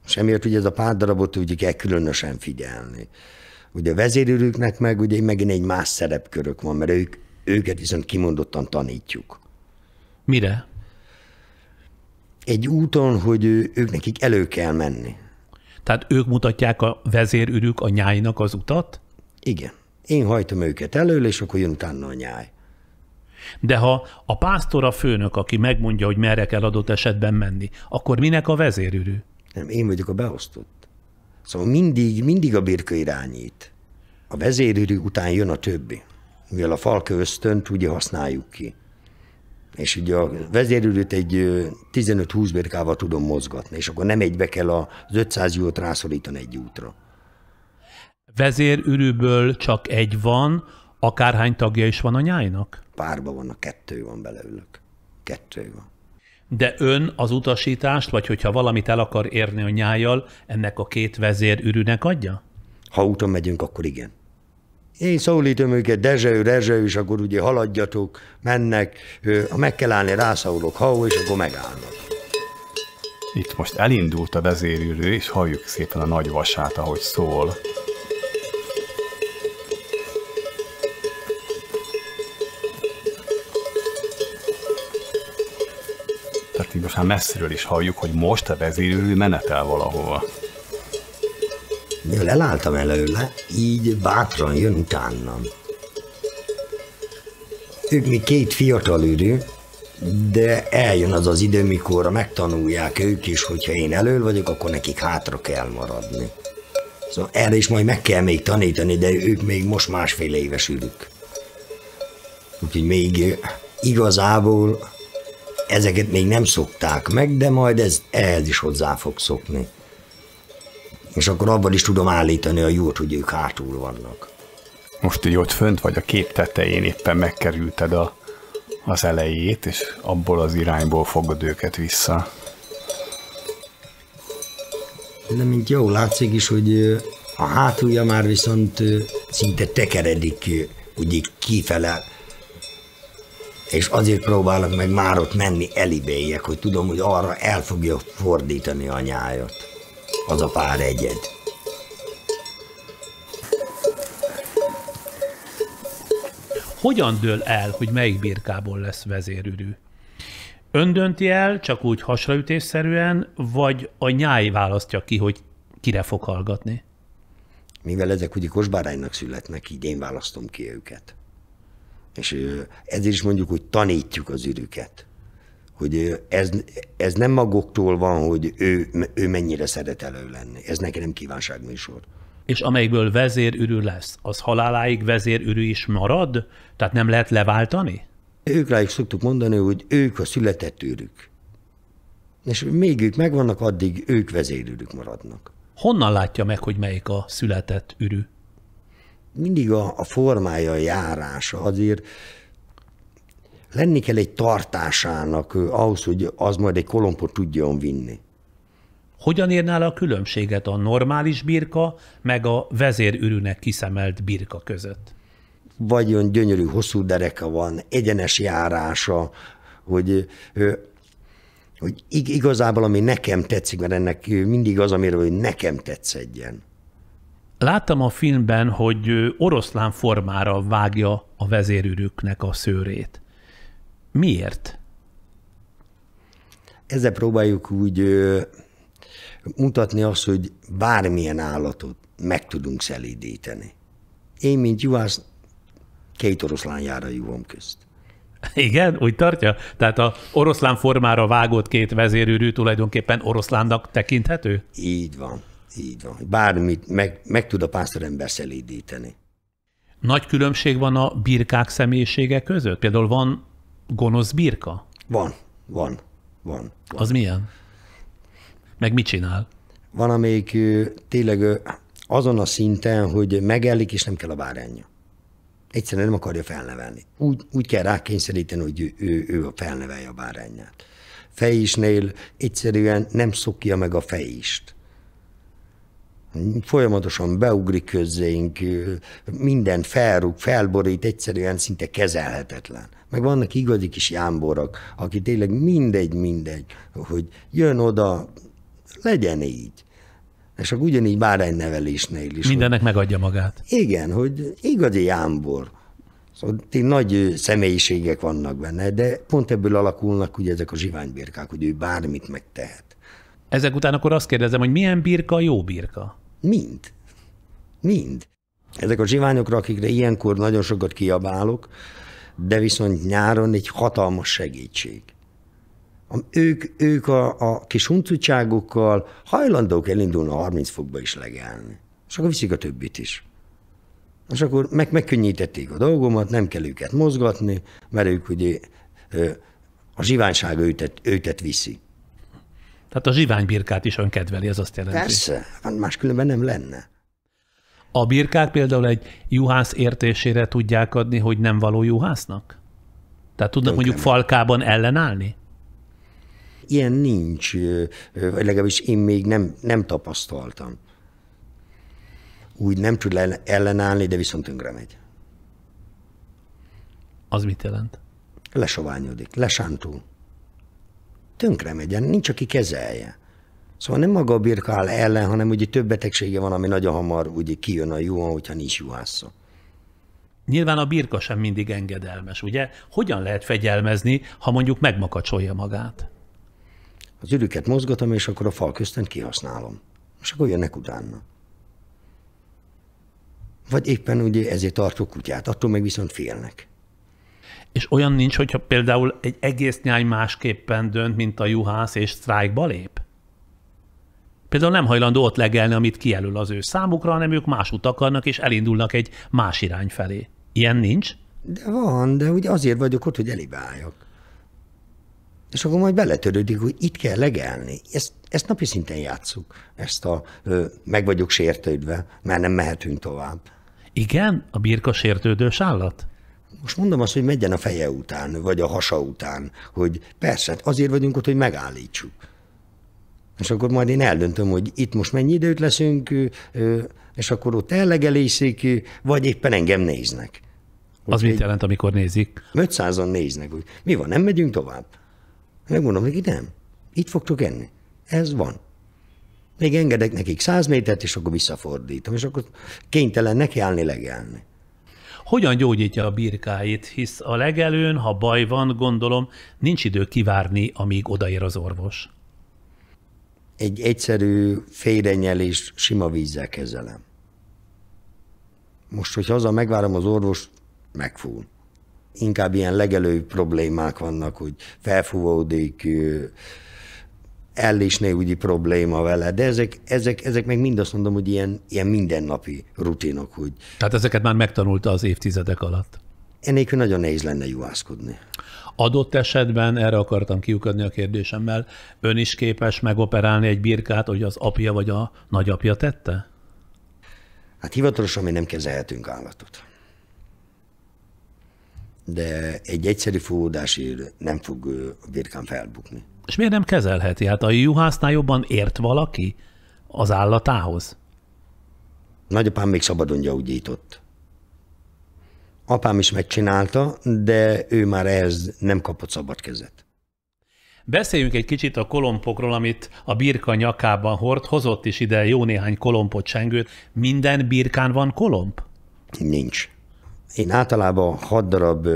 És emiatt ugye ez a pár darabot ugye kell különösen figyelni. Ugye a vezérőrüknek meg ugye megint egy más szerepkörök van, mert őket viszont kimondottan tanítjuk. Mire? Egy úton, hogy ők nekik elő kell menni. Tehát ők mutatják a vezérőrük a nyájnak az utat? Igen. Én hajtom őket elől, és akkor jön utána a nyáj. De ha a pásztor a főnök, aki megmondja, hogy merre kell adott esetben menni, akkor minek a vezérőrű? Nem, én vagyok a beosztott. Szóval mindig a birka irányít. A vezérőrű után jön a többi. Mivel a falkööztönt ugye használjuk ki. És ugye a vezérőrűt egy 15-20 birkával tudom mozgatni, és akkor nem egybe kell az 500 juhot rászorítani egy útra. Vezérőrűből csak egy van, Akárhány tagja is van a nyájnak? Párban vannak, 2 van belőlük. 2 van. De ön az utasítást, vagy hogyha valamit el akar érni a nyájjal, ennek a 2 vezérürűnek adja? Ha úton megyünk, akkor igen. Én szólítom őket, Dezső, és akkor ugye haladjatok, mennek, ha meg kell állni, rászólok, és akkor megállnak. Itt most elindult a vezérűrő, és halljuk szépen a nagy vasát, ahogy szól. Tehát így most már messziről is halljuk, hogy most a vezérűrő menetel valahova. Mivel elálltam előle, így bátran jön utánam. Ők még 2 fiatal ürű, de eljön az az idő, mikor megtanulják ők is, hogyha én elől vagyok, akkor nekik hátra kell maradni. Szóval erre is majd meg kell még tanítani, de ők még most 1,5 éves ürük. Úgyhogy még igazából ezeket még nem szokták meg, de majd ehhez is hozzá fog szokni. És akkor abban is tudom állítani a jót, hogy ők hátul vannak. Most így ott fönt vagy a kép tetején, éppen megkerülted az elejét, és abból az irányból fogod őket vissza. De mint jól látszik is, hogy a hátulja már viszont szinte tekeredik ugye kifele, és azért próbálok meg már ott menni elibélyek, hogy tudom, hogy arra el fogja fordítani a nyájat. Az a pár egyed. Hogyan dől el, hogy melyik birkából lesz vezérürű? Ön dönti el, csak úgy hasraütésszerűen, vagy a nyáj választja ki, hogy kire fog hallgatni? Mivel ezek ugye kosbáránynak születnek, így én választom ki őket. És ezért is mondjuk, hogy tanítjuk az ürüket. Hogy ez nem magoktól van, hogy ő mennyire szeret elő lenni. Ez neki nem kívánságműsor. És amelyikből vezérürű lesz, az haláláig vezérürű is marad? Tehát nem lehet leváltani? Ők rájuk szoktuk mondani, hogy ők a született ürük. És még ők megvannak, addig ők vezérürük maradnak. Honnan látja meg, hogy melyik a született ürű? Mindig a formája, a járása, azért lenni kell egy tartásának ahhoz, hogy az majd egy kolompot tudjon vinni. Hogyan érnál a különbséget a normális birka, meg a vezérürűnek kiszemelt birka között? Vagy olyan gyönyörű, hosszú dereka van, egyenes járása, hogy igazából ami nekem tetszik, mert ennek mindig az, amire, hogy nekem tetszedjen. Láttam a filmben, hogy oroszlán formára vágja a vezérürüknek a szőrét. Miért? Ezzel próbáljuk úgy mutatni azt, hogy bármilyen állatot meg tudunk szelídíteni. Én, mint juhász, 2 oroszlán jár a juhom közt. Igen, úgy tartja? Tehát a oroszlán formára vágott 2 vezérürű tulajdonképpen oroszlánnak tekinthető? Így van, így van. Bármit meg tud a pásztorember szelídíteni. Nagy különbség van a birkák személyisége között? Például van gonosz birka? Van. Az milyen? Meg mit csinál? Van, amelyik tényleg azon a szinten, hogy megellik, és nem kell a bárányja. Egyszerűen nem akarja felnevelni. Úgy kell rákényszeríteni, hogy ő felnevelje a bárányát. Fejisnél egyszerűen nem szokja meg a fejist. Folyamatosan beugrik közénk, minden felrúg, felborít, egyszerűen szinte kezelhetetlen. Meg vannak igazi kis jámborak, aki tényleg mindegy, hogy jön oda, legyen így. És akkor ugyanígy báránynevelésnél is. Mindennek megadja magát. Igen, hogy igazi jámbor. Szóval nagy személyiségek vannak benne, de pont ebből alakulnak ugye ezek a zsiványbirkák, hogy ő bármit megtehet. Ezek után akkor azt kérdezem, hogy milyen birka jó birka? Mind. Ezek a zsiványokra, akikre ilyenkor nagyon sokat kiabálok, de viszont nyáron egy hatalmas segítség. Ők a kis huncutságukkal hajlandók elindulni a 30 fokba is legelni. És akkor viszik a többit is. És akkor megkönnyítették a dolgomat, nem kell őket mozgatni, mert ők ugye a zsiványság őtet viszi. Tehát a zsiványbirkát is ön kedveli, ez azt jelenti. Persze, máskülönben nem lenne. A birkák például egy juhász értésére tudják adni, hogy nem való juhásznak? Tehát tudnak mondjuk falkában ellenállni? Ilyen nincs, vagy legalábbis én még nem tapasztaltam. Úgy nem tud ellenállni, de viszont tönkre megy. Az mit jelent? Lesoványodik, lesántul. Tönkre megy, nincs, aki kezelje. Szóval nem maga a birka áll ellen, hanem ugye több betegsége van, ami nagyon hamar ugye kijön a juhon, hogyha nincs juhásza. Nyilván a birka sem mindig engedelmes, ugye? Hogyan lehet fegyelmezni, ha mondjuk megmakacsolja magát? Az ürüket mozgatom, és akkor a fal közten kihasználom. És akkor jönnek utána. Vagy éppen ugye ezért tartok kutyát, attól meg viszont félnek. És olyan nincs, hogyha például egy egész nyáj másképpen dönt, mint a juhász, és sztrájkba lép? Például nem hajlandó ott legelni, amit kijelöl az ő számukra, hanem ők másút akarnak, és elindulnak egy más irány felé. Ilyen nincs? De van, de ugye azért vagyok ott, hogy elébe álljak. És akkor majd beletörődik, hogy itt kell legelni. Ezt napi szinten játsszuk. Meg vagyok sértődve, mert nem mehetünk tovább. Igen? A birka sértődős állat? Most mondom azt, hogy megyen a feje után, vagy a hasa után, hogy persze, azért vagyunk ott, hogy megállítsuk. És akkor majd én eldöntöm, hogy itt most mennyi időt leszünk, és akkor ott ellegelészik, vagy éppen engem néznek. Az mit jelent, amikor nézik? 500-an néznek, hogy mi van, nem megyünk tovább? Megmondom neki, nem. Itt fogtok enni. Ez van. Még engedek nekik 100 métert, és akkor visszafordítom, és akkor kénytelen nekiállni legelni. Hogyan gyógyítja a birkáit, hisz a legelőn, ha baj van, gondolom, nincs idő kivárni, amíg odaér az orvos. Egy egyszerű félrenyelés sima vízzel kezelem. Most, hogy haza megvárom az orvost, megfúl. Inkább ilyen legelő problémák vannak, hogy felfúvódik, ellésnévügyi probléma vele, de ezek meg mind azt mondom, hogy ilyen mindennapi rutinok. Hogy Tehát ezeket már megtanulta az évtizedek alatt. Ennélkül nagyon nehéz lenne juhászkodni. Adott esetben, erre akartam kiukadni a kérdésemmel, ön is képes megoperálni egy birkát, hogy az apja vagy a nagyapja tette? Hát hivatalosan mi nem kezelhetünk állatot. De egy egyszerű fúvódásért nem fog a birkán felbukni. És miért nem kezelheti? Hát a juhásznál jobban ért valaki az állatához? Nagyapám még szabadon gyógyított. Apám is megcsinálta, de ő már ehhez nem kapott szabad kezet. Beszéljünk egy kicsit a kolompokról, amit a birka nyakában hord. Hozott is ide jó néhány kolompot, csengőt. Minden birkán van kolomb? Nincs. Én általában 6 darab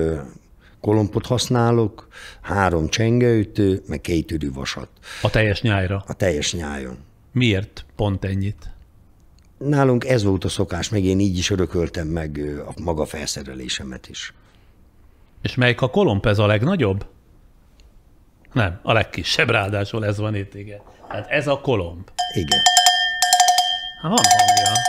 kolompot használok, 3 csengőt, meg 2 ürűvasat. A teljes nyájra? A teljes nyájon. Miért pont ennyit? Nálunk ez volt a szokás, meg én így is örököltem meg a maga felszerelésemet is. És melyik a kolomb, ez a legnagyobb? Nem, a legkisebb, ráadásul ez van itt, igen. Hát ez a kolomb. Igen. Hát van hangja.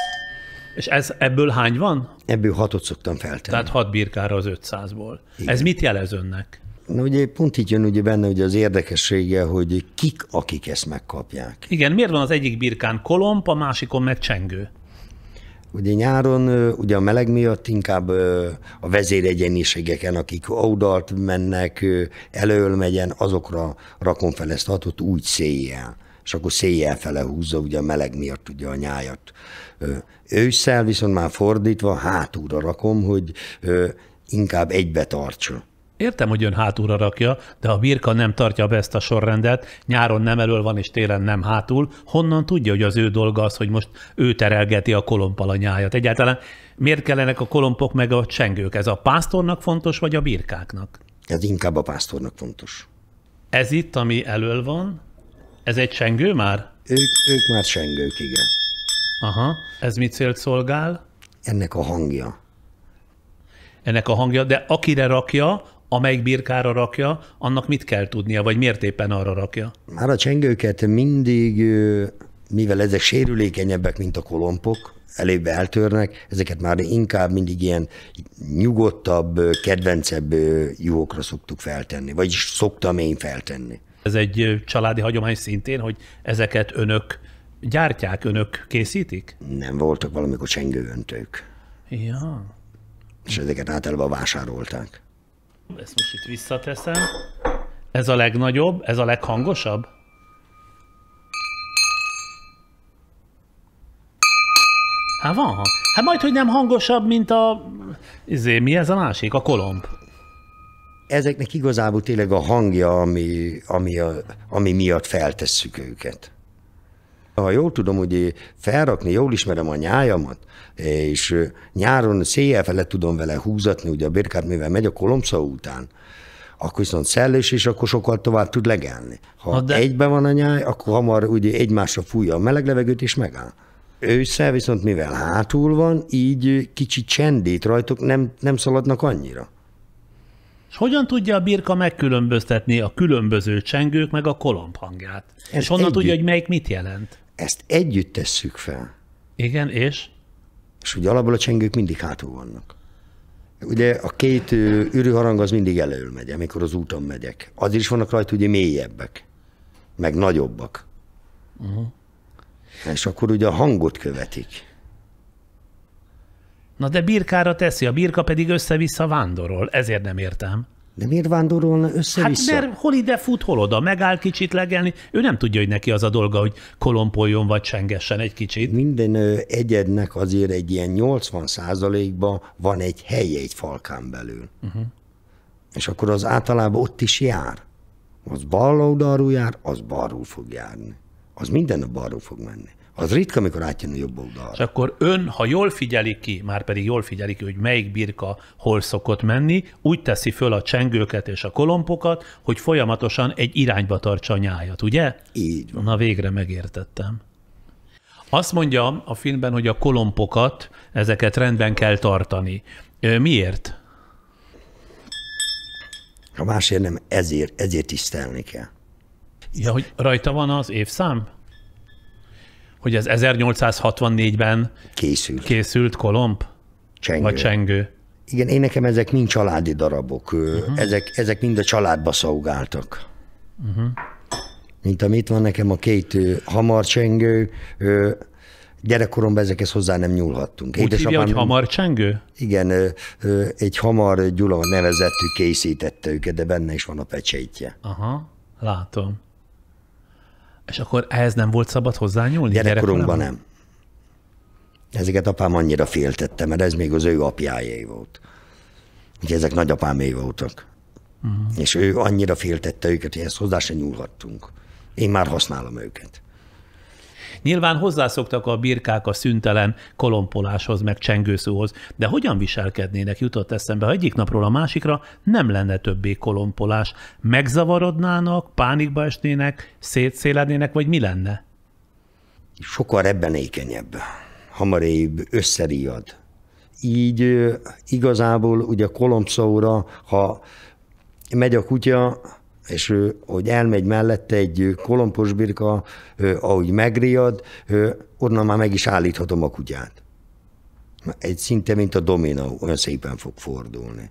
És ebből hány van? Ebből 6-ot szoktam feltenni. Tehát 6 birkára az 500-ból. Igen. Ez mit jelez önnek? Na ugye pont így jön ugye benne ugye az érdekessége, hogy akik ezt megkapják. Igen, miért van az egyik birkán kolomb, a másikon meg csengő? Ugye nyáron, ugye a meleg miatt inkább a vezéregyeniségeken, akik oldalt mennek, elől megyen, azokra rakom fel ezt hatot úgy széjjel. És akkor széjjel fele húzza ugye a meleg miatt ugye a nyájat. Ősszel viszont már fordítva hátulra rakom, hogy inkább egybe tartsa. Értem, hogy ön hátulra rakja, de a birka nem tartja be ezt a sorrendet, nyáron nem elől van és télen nem hátul, honnan tudja, hogy az ő dolga az, hogy most ő terelgeti a kolombbal a nyájat? Egyáltalán miért kellenek a kolompok meg a csengők? Ez a pásztornak fontos, vagy a birkáknak? Ez inkább a pásztornak fontos. Ez itt, ami elől van, ez egy csengő már? Ők már csengők, igen. Aha, ez mit célt szolgál? Ennek a hangja. Ennek a hangja, de akire rakja, amelyik birkára rakja, annak mit kell tudnia, vagy miért éppen arra rakja? Már a csengőket mindig, mivel ezek sérülékenyebbek, mint a kolompok, elébb eltörnek, ezeket már inkább mindig ilyen nyugodtabb, kedvencebb juhokra szoktuk feltenni, vagyis szoktam én feltenni. Ez egy családi hagyomány szintén, hogy ezeket önök gyártják, önök készítik? Nem voltak valamikor csengőöntők, Ja. és ezeket általában vásárolták. Ezt most itt visszateszem. Ez a legnagyobb, ez a leghangosabb? Hát van hang. Hát majd, hogy nem hangosabb, mint a... mi ez a másik? A kolomb. Ezeknek igazából tényleg a hangja, ami miatt feltesszük őket. Ha jól tudom, hogy felrakni, jól ismerem a nyájamat, és nyáron széjjel felett tudom vele húzatni, ugye a birkát, mivel megy a kolompszó után, akkor viszont szellős, és akkor sokkal tovább tud legelni. Ha egyben van a nyáj, akkor hamar ugye egymásra fújja a meleg levegőt, és megáll. Ősszel viszont mivel hátul van, így kicsit csendít rajtuk, nem szaladnak annyira. És hogyan tudja a birka megkülönböztetni a különböző csengők meg a kolomb hangját? És honnan tudja, hogy melyik mit jelent? Ezt együtt tesszük fel. Igen, és? És ugye alapból a csengők mindig hátul vannak. Ugye a két ürűharang az mindig elől megy, amikor az úton megyek. Azért is vannak rajta ugye mélyebbek, meg nagyobbak. És akkor ugye a hangot követik. Na de birkára teszi, a birka pedig össze-vissza vándorol. Ezért nem értem. De miért vándorolna össze-vissza? Hát mert hol ide fut, hol oda, megáll kicsit legelni. Ő nem tudja, hogy neki az a dolga, hogy kolompoljon vagy csengessen egy kicsit. Minden egyednek azért egy ilyen 80%-ban van egy helye egy falkán belül. És akkor az általában ott is jár. Az bal oldalról jár, az balról fog járni. Az minden a balról fog menni. Az ritka, amikor átjön a jobb oldalra. És akkor ön, ha jól figyeli ki, már pedig jól figyeli ki, hogy melyik birka hol szokott menni, úgy teszi föl a csengőket és a kolompokat, hogy folyamatosan egy irányba tartsa a nyájat, ugye? Így van. Na végre megértettem. Azt mondja a filmben, hogy a kolompokat, ezeket rendben kell tartani. Miért? Ha másért nem, ezért tisztelni kell. Ja, hogy rajta van az évszám? Hogy ez 1864-ben készült kolomb? Csengő. Vagy csengő? Igen, én nekem ezek mind családi darabok. Ezek mind a családba szolgáltak. Mint amit van nekem a két hamarcsengő, gyerekkoromban ezekhez hozzá nem nyúlhattunk. Úgy hívja, hogy hamarcsengő? Igen, egy Hamar Gyula nevezettű készítette őket, de benne is van a pecsétje. Aha, látom. És akkor ehhez nem volt szabad hozzányúlni? Gyerekkorunkban nem. Ezeket apám annyira féltette, mert ez még az ő apjáé volt. Ugye ezek nagyapámé voltak. És ő annyira féltette őket, hogy ezt hozzá se nyúlhattunk. Én már használom őket. Nyilván hozzászoktak a birkák a szüntelen kolompoláshoz, meg csengőszóhoz, de hogyan viselkednének, jutott eszembe, ha egyik napról a másikra nem lenne többé kolompolás. Megzavarodnának, pánikba esnének, szétszélednének, vagy mi lenne? Sokkal rebbenékenyebb, hamarébb összeriad. Így igazából ugye a kolompszóra, ha megy a kutya, és hogy elmegy mellette egy kolompos birka, ahogy megriad, onnan már meg is állíthatom a kutyát. Egy szinte, mint a dominó, olyan szépen fog fordulni.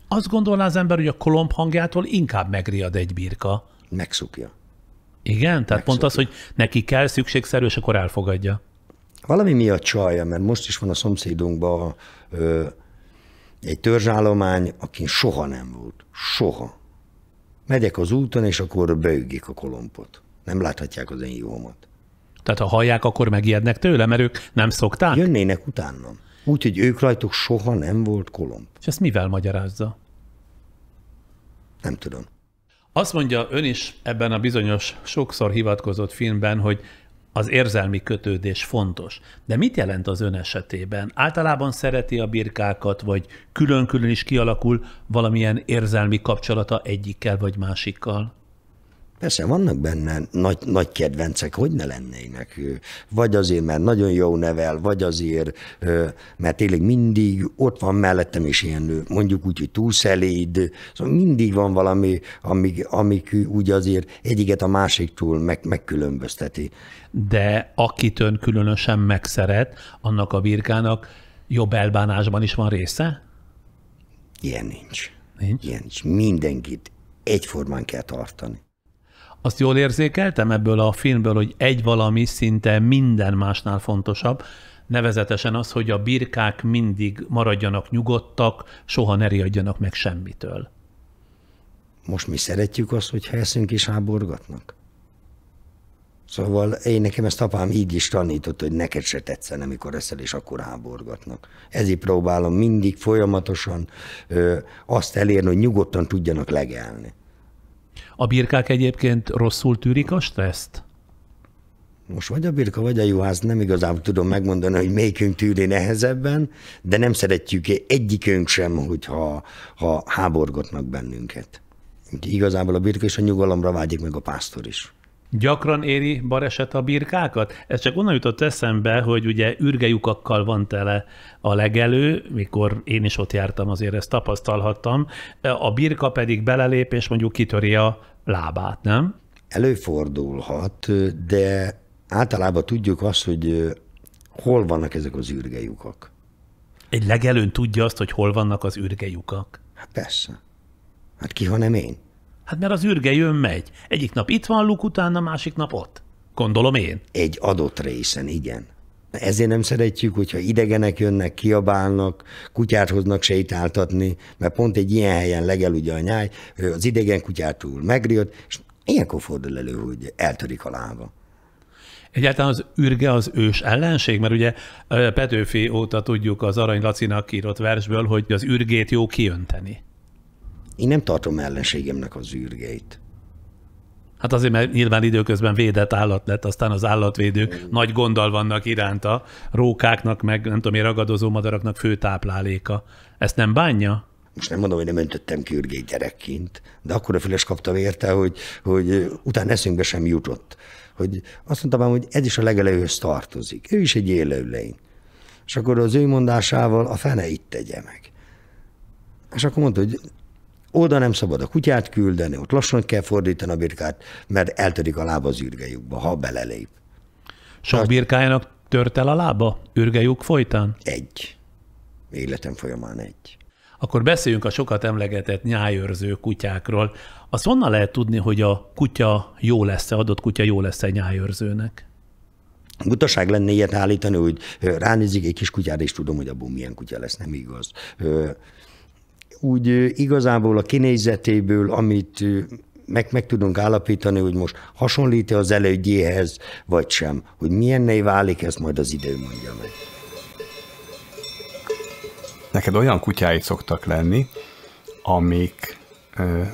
Azt gondolná az ember, hogy a kolomb hangjától inkább megriad egy birka. Megszokja. Igen? Tehát Megszokja. pont az, hogy neki kell szükségszerű, és akkor elfogadja. Valami miatt csalja, mert most is van a szomszédunkban egy törzsállomány, akin soha nem volt. Soha. Megyek az úton, és akkor beügik a kolompot. Nem láthatják az én jómat. Tehát ha hallják, akkor megijednek tőle, mert ők nem szokták? Jönnének utánam. Úgyhogy ők rajtuk soha nem volt kolomb. És ezt mivel magyarázza? Nem tudom. Azt mondja ön is ebben a bizonyos sokszor hivatkozott filmben, hogy az érzelmi kötődés fontos. De mit jelent az ön esetében? Általában szereti a birkákat, vagy külön-külön is kialakul valamilyen érzelmi kapcsolata egyikkel vagy másikkal? Persze, vannak benne nagy kedvencek, hogy ne lennének. Vagy azért, mert nagyon jó nevel, vagy azért, mert tényleg mindig ott van mellettem is ilyen, mondjuk úgy, hogy túlszeléd. Szóval mindig van valami, amik úgy azért egyiket a másiktól megkülönbözteti. De akit ön különösen megszeret, annak a birkának jobb elbánásban is van része? Ilyen nincs. Nincs? Ilyen nincs. Mindenkit egyformán kell tartani. Azt jól érzékeltem ebből a filmből, hogy egy valami szinte minden másnál fontosabb, nevezetesen az, hogy a birkák mindig maradjanak nyugodtak, soha ne riadjanak meg semmitől. Most mi szeretjük azt, hogy eszünk és háborgatnak? Szóval nekem ezt apám így is tanított, hogy neked se tetszene, amikor eszel, és akkor háborgatnak. Ezért próbálom mindig folyamatosan azt elérni, hogy nyugodtan tudjanak legelni. A birkák egyébként rosszul tűrik a stresszt? Most vagy a birka, vagy a juhász, nem igazából tudom megmondani, hogy melyikünk tűri nehezebben, de nem szeretjük egyikünk sem, hogyha háborgatnak bennünket. Igazából a birka és a nyugalomra vágyik, meg a pásztor is. Gyakran éri baleset a birkákat? Ez csak onnan jutott eszembe, hogy ugye ürgejukakkal van tele a legelő, mikor én is ott jártam, azért ezt tapasztalhattam, a birka pedig belelép, és mondjuk kitöri a lábát, nem? Előfordulhat, de általában tudjuk azt, hogy hol vannak ezek az ürgejukak. Egy legelőn tudja azt, hogy hol vannak az ürgejukak? Hát persze. Hát ki, ha nem én? Hát mert az ürge jön, megy. Egyik nap itt van luk, utána másik nap ott. Gondolom én. Egy adott részen, igen. Ezért nem szeretjük, hogyha idegenek jönnek, kiabálnak, kutyát hoznak sétáltatni, mert pont egy ilyen helyen legel ugye a nyáj, az idegen kutyától megriad, és ilyenkor fordul elő, hogy eltörik a lába. Egyáltalán az ürge az ős ellenség, mert ugye Petőfi óta tudjuk az Arany Lacinak írott versből, hogy az ürgét jó kiönteni. Én nem tartom ellenségemnek az űrgeit. Hát azért, mert nyilván időközben védett állat lett, aztán az állatvédők nagy gonddal vannak iránta, rókáknak, meg nem tudom én, ragadozó madaraknak fő tápláléka. Ezt nem bánja? Most nem mondom, hogy nem öntöttem ki ürgét gyerekként, de akkora füles kaptam érte, hogy utána eszünkbe sem jutott. Hogy azt mondtam, hogy ez is a legelőhöz tartozik. Ő is egy élőlény. És akkor az ő mondásával a fene itt tegye meg. És akkor mondta, hogy oda nem szabad a kutyát küldeni, ott lassan kell fordítani a birkát, mert eltörik a lába az ürgejukba, ha belelép. Sok birkájának tört el a lába ürgejük folytán? Egy. Életem folyamán egy. Akkor beszéljünk a sokat emlegetett nyájőrző kutyákról. Azt honnan lehet tudni, hogy a kutya jó lesz-e, adott kutya jó lesz-e nyájőrzőnek? Butaság lenne ilyet állítani, hogy ránézik egy kis kutyára, és tudom, hogy abból milyen kutya lesz, nem igaz. Úgy igazából a kinézetéből, amit meg tudunk állapítani, hogy most hasonlít-e az elődjéhez, vagy sem. Hogy milyenné válik, ezt majd az idő mondja meg. Neked olyan kutyáid szoktak lenni, amik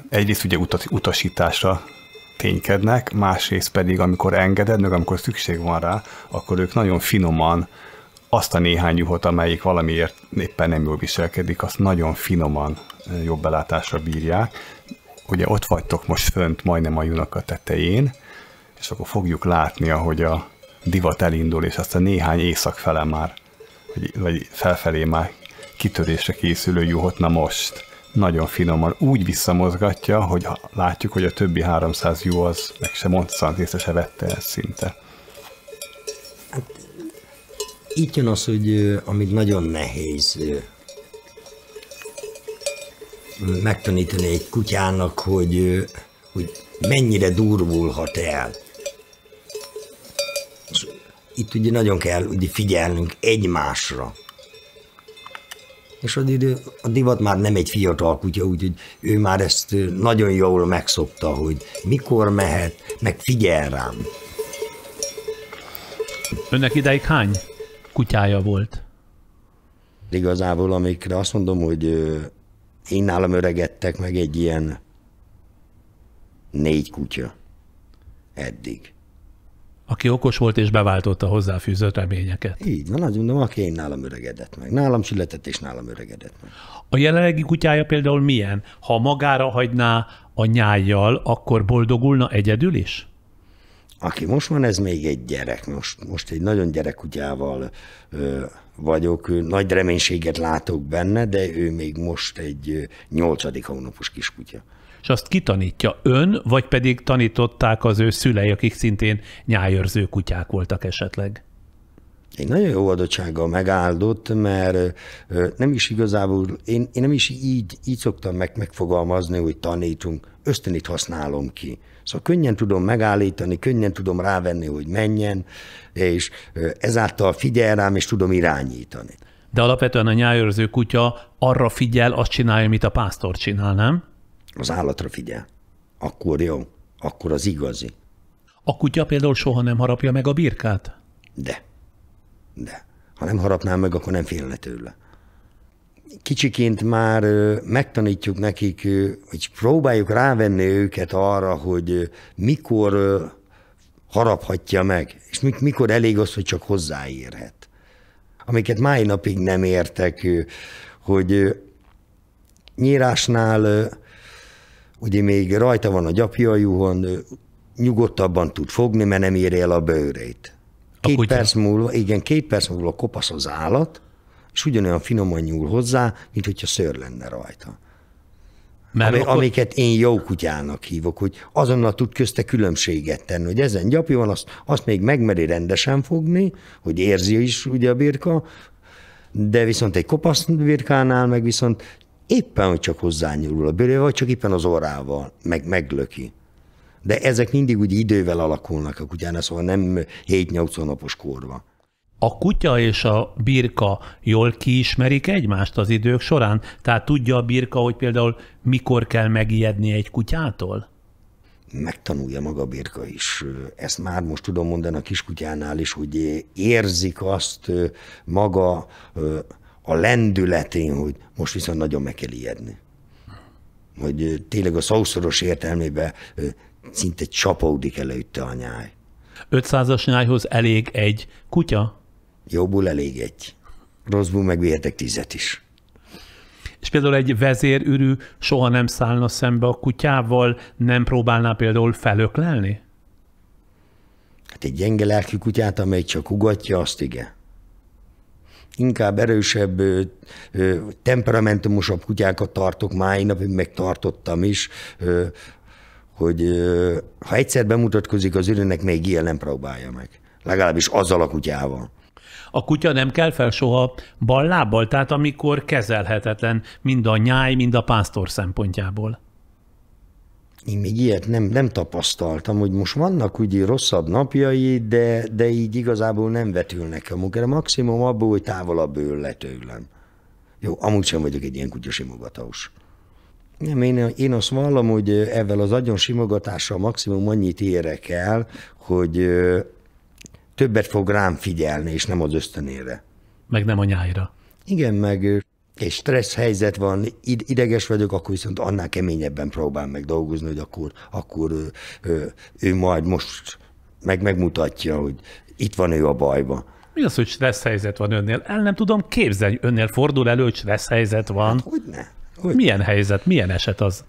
egyrészt ugye utasításra ténykednek, másrészt pedig amikor engeded, meg amikor szükség van rá, akkor ők nagyon finoman azt a néhány juhot, amelyik valamiért éppen nem jól viselkedik, azt nagyon finoman jobb belátásra bírják. Ugye ott vagytok most fönt majdnem a junak a tetején, és akkor fogjuk látni, ahogy a divat elindul, és azt a néhány éjszak fele már, vagy felfelé már kitörésre készülő juhot, na most nagyon finoman úgy visszamozgatja, hogy látjuk, hogy a többi 300 juh az meg se mondta, észre se vette el szinte. Itt jön az, hogy amit nagyon nehéz megtanítani egy kutyának, hogy mennyire durvulhat el. És itt ugye nagyon kell ugye figyelnünk egymásra. És a divat már nem egy fiatal kutya, úgyhogy ő már ezt nagyon jól megszokta, hogy mikor mehet, meg figyel rám. Önnek ideig hány kutyája volt? Igazából, amikre azt mondom, hogy én nálam öregedtek meg egy ilyen 4 kutya eddig. Aki okos volt és beváltotta hozzáfűzött reményeket. Így van, azt mondom, aki én nálam öregedett meg. Nálam született és nálam öregedett meg. A jelenlegi kutyája például milyen? Ha magára hagyná a nyájjal, akkor boldogulna egyedül is? Aki most van, ez még egy gyerek. Most egy nagyon gyerekkutyával vagyok. Nagy reménységet látok benne, de ő még most egy 8. hónapos kiskutya. És azt kitanítja ön, vagy pedig tanították az ő szülei, akik szintén nyájőrző kutyák voltak esetleg? Egy nagyon jó adottsággal megáldott, mert nem is igazából, én nem is így szoktam megfogalmazni, hogy tanítunk, ösztönit használom ki. Szóval könnyen tudom megállítani, könnyen tudom rávenni, hogy menjen, és ezáltal figyel rám, és tudom irányítani. De alapvetően a nyájőrző kutya arra figyel, azt csinálja, amit a pásztor csinál, nem? Az állatra figyel. Akkor jó. Akkor az igazi. A kutya például soha nem harapja meg a birkát? De. Ha nem harapnám meg, akkor nem félne tőle. Kicsiként már megtanítjuk nekik, hogy próbáljuk rávenni őket arra, hogy mikor haraphatja meg, és mikor elég az, hogy csak hozzáérhet. Amiket mai napig nem értek, hogy nyírásnál ugye még rajta van a gyapja a juhon, nyugodtabban tud fogni, mert nem éri el a bőrét. 2 perc múlva kopasz az állat, és ugyanolyan finoman nyúl hozzá, mint hogyha szőr lenne rajta. Amiket én jó kutyának hívok, hogy azonnal tud közte különbséget tenni, hogy ezen gyapja van, azt még megmeri rendesen fogni, hogy érzi is ugye a birka, de viszont egy kopasz birkánál meg viszont éppen, hogy csak hozzányúl a bőrével, vagy csak éppen az orrával meglöki. De ezek mindig úgy idővel alakulnak a kutyánál, szóval nem 7-8 hónapos korban. A kutya és a birka jól kiismerik egymást az idők során? Tehát tudja a birka, hogy például mikor kell megijedni egy kutyától? Megtanulja maga a birka is. Ezt már most tudom mondani a kiskutyánál is, hogy érzik azt maga a lendületén, hogy most viszont nagyon meg kell ijedni. Hogy tényleg a szószoros értelmében szinte csapódik előtte a nyáj. 500-as nyájhoz elég egy kutya? Jobbul elég egy. Rosszul megvihetek 10 is. És például egy vezérürű soha nem szállna szembe a kutyával, nem próbálná például felöklelni? Hát egy gyenge lelkű kutyát, amely csak ugatja, azt igen. Inkább erősebb, temperamentumosabb kutyákat tartok, mai napig megtartottam is, hogy ha egyszer bemutatkozik az ürőnek, még ilyen nem próbálja meg. Legalábbis azzal a kutyával. A kutya nem kell fel soha bal lábbal, tehát amikor kezelhetetlen mind a nyáj, mind a pásztor szempontjából. Én még ilyet nem tapasztaltam, hogy most vannak ugye rosszabb napjai, de így igazából nem vetülnek a munkára. Maximum abból, hogy távolabb ül le tőlem. Jó, amúgy sem vagyok egy ilyen kutyasimogatós. Nem, én azt vallom, hogy ezzel az agyon simogatással maximum annyit érek el, hogy többet fog rám figyelni, és nem az ösztönére. Meg nem a nyájra. Igen, meg egy stressz helyzet van, ideges vagyok, akkor viszont annál keményebben próbál meg dolgozni, hogy akkor ő majd most megmutatja, hogy itt van ő a bajba. Mi az, hogy stressz helyzet van önnél? El nem tudom képzelni, önnél fordul elő, hogy stressz helyzet van. Hát hogyne? Milyen helyzet, milyen eset az?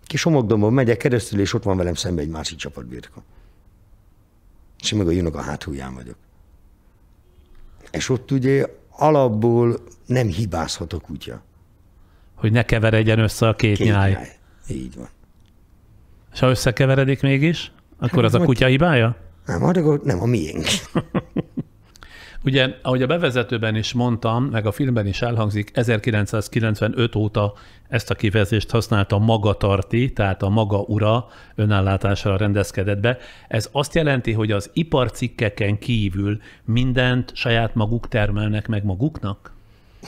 Kis homokdombon megyek keresztül, és ott van velem szembe egy másik csapatbirka. És én meg a junak a háthúján vagyok. És ott ugye alapból nem hibázhat a kutya. Hogy ne keveredjen össze a két nyáj. Így van. És ha összekeveredik mégis, akkor az a kutya hibája? Nem, a miénk. Ugye, ahogy a bevezetőben is mondtam, meg a filmben is elhangzik, 1995 óta ezt a kifejezést használta magatarti, tehát a maga ura önállátásra rendezkedett be. Ez azt jelenti, hogy az iparcikkeken kívül mindent saját maguk termelnek meg maguknak?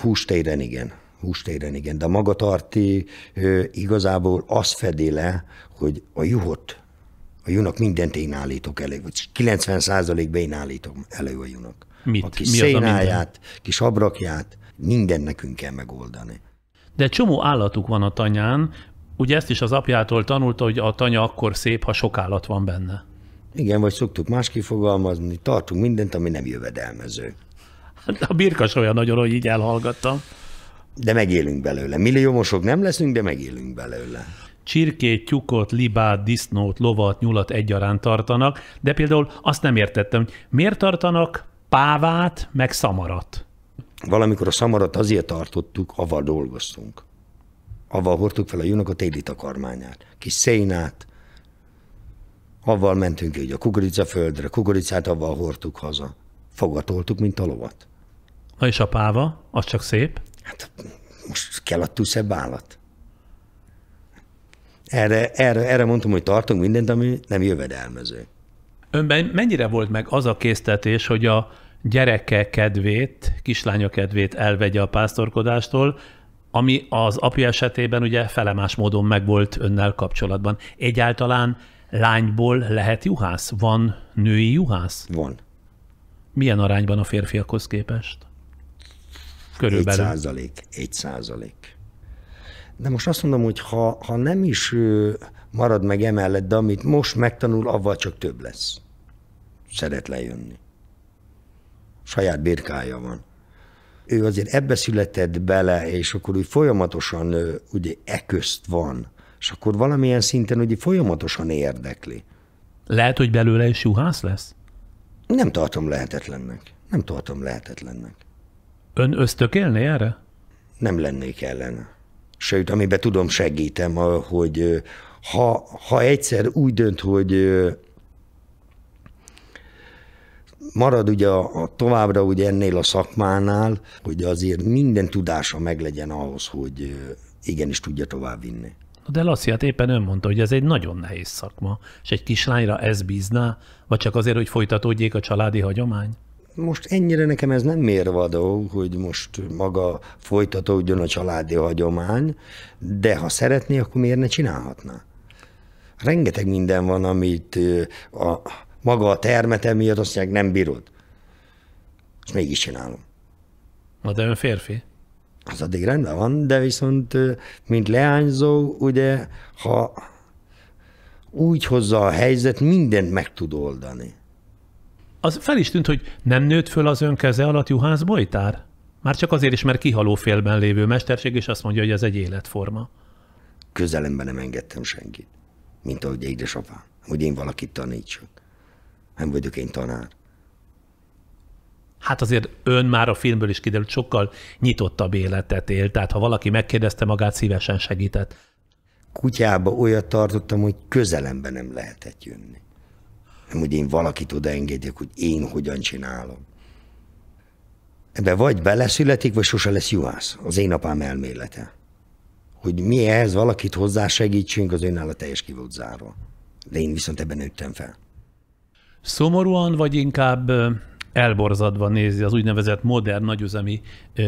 Hústéren igen. De a magatarti igazából azt fedi le, hogy a juhnak mindent én állítok elő, vagy 90%-ban én állítom elő a junak. Mit? A kis szénáját, kis abrakját, mindent nekünk kell megoldani. De csomó állatuk van a tanyán, ugye ezt is az apjától tanulta, hogy a tanya akkor szép, ha sok állat van benne. Igen, vagy szoktuk más kifogalmazni, tartunk mindent, ami nem jövedelmező. A birkas olyan nagyon, hogy így elhallgattam. De megélünk belőle. Milliómosok nem leszünk, de megélünk belőle. Csirkét, tyukot, libát, disznót, lovat, nyulat egyaránt tartanak, de például azt nem értettem, hogy miért tartanak pávát, meg szamarat? Valamikor a szamarat azért tartottuk, avval dolgoztunk. Avval hordtuk fel a junak a téli takarmányát, kis szénát, avval mentünk így a kukoricaföldre, kukoricát avval hordtuk haza. Fogatoltuk, mint a lovat. Na és a páva, az csak szép? Hát most kell attól szebb állat. Erre mondtam, hogy tartunk mindent, ami nem jövedelmező. Önben mennyire volt meg az a késztetés, hogy a gyereke kedvét, kislánya kedvét elvegye a pásztorkodástól, ami az apja esetében ugye felemás módon megvolt önnel kapcsolatban. Egyáltalán lányból lehet juhász? Van női juhász? Van. Milyen arányban a férfiakhoz képest? Körülbelül. 1%. De most azt mondom, hogy ha nem is marad meg emellett, de amit most megtanul, avval csak több lesz. Szeret lejönni. Saját birkája van. Ő azért ebbe született bele, és akkor úgy folyamatosan ugye közt van, és akkor valamilyen szinten ugye folyamatosan érdekli. Lehet, hogy belőle is juhász lesz? Nem tartom lehetetlennek. Ön ösztökélné erre? Nem lennék ellene. Sőt, amiben tudom, segítem, hogy ha egyszer úgy dönt, hogy marad ugye továbbra ugye ennél a szakmánál, hogy azért minden tudása meglegyen ahhoz, hogy igenis tudja továbbvinni. De Laci, hát éppen ön mondta, hogy ez egy nagyon nehéz szakma, és egy kislányra ez bízná, vagy csak azért, hogy folytatódjék a családi hagyomány? Most ennyire nekem ez nem mérvadó, hogy most maga folytatódjon a családi hagyomány, de ha szeretné, akkor miért ne csinálhatná? Rengeteg minden van, amit maga a termete miatt azt mondják, nem bírod. És mégis csinálom. Na de ön férfi. Az addig rendben van, de viszont mint leányzó, ugye, ha úgy hozza a helyzet, mindent meg tud oldani. Az fel is tűnt, hogy nem nőtt föl az ön keze alatt juhász bojtár? Már csak azért is, mert kihaló félben lévő mesterség, és azt mondja, hogy ez egy életforma. Közelemben nem engedtem senkit, mint ahogy édesapám, hogy én valakit tanítsak. Nem vagyok én tanár. Hát azért ön már a filmből is kiderült, sokkal nyitottabb életet él, tehát ha valaki megkérdezte magát, szívesen segített. Kutyába olyat tartottam, hogy közelemben nem lehetett jönni. Nem, hogy én valakit odaengedjek, hogy én hogyan csinálom. Ebbe vagy beleszületik, vagy sose lesz juhász. Az én apám elmélete. Hogy mi ehhez valakit hozzásegítsünk, az önnála teljes ki volt zárva. De én viszont ebben nőttem fel. Szomorúan, vagy inkább elborzadva nézi az úgynevezett modern nagyüzemi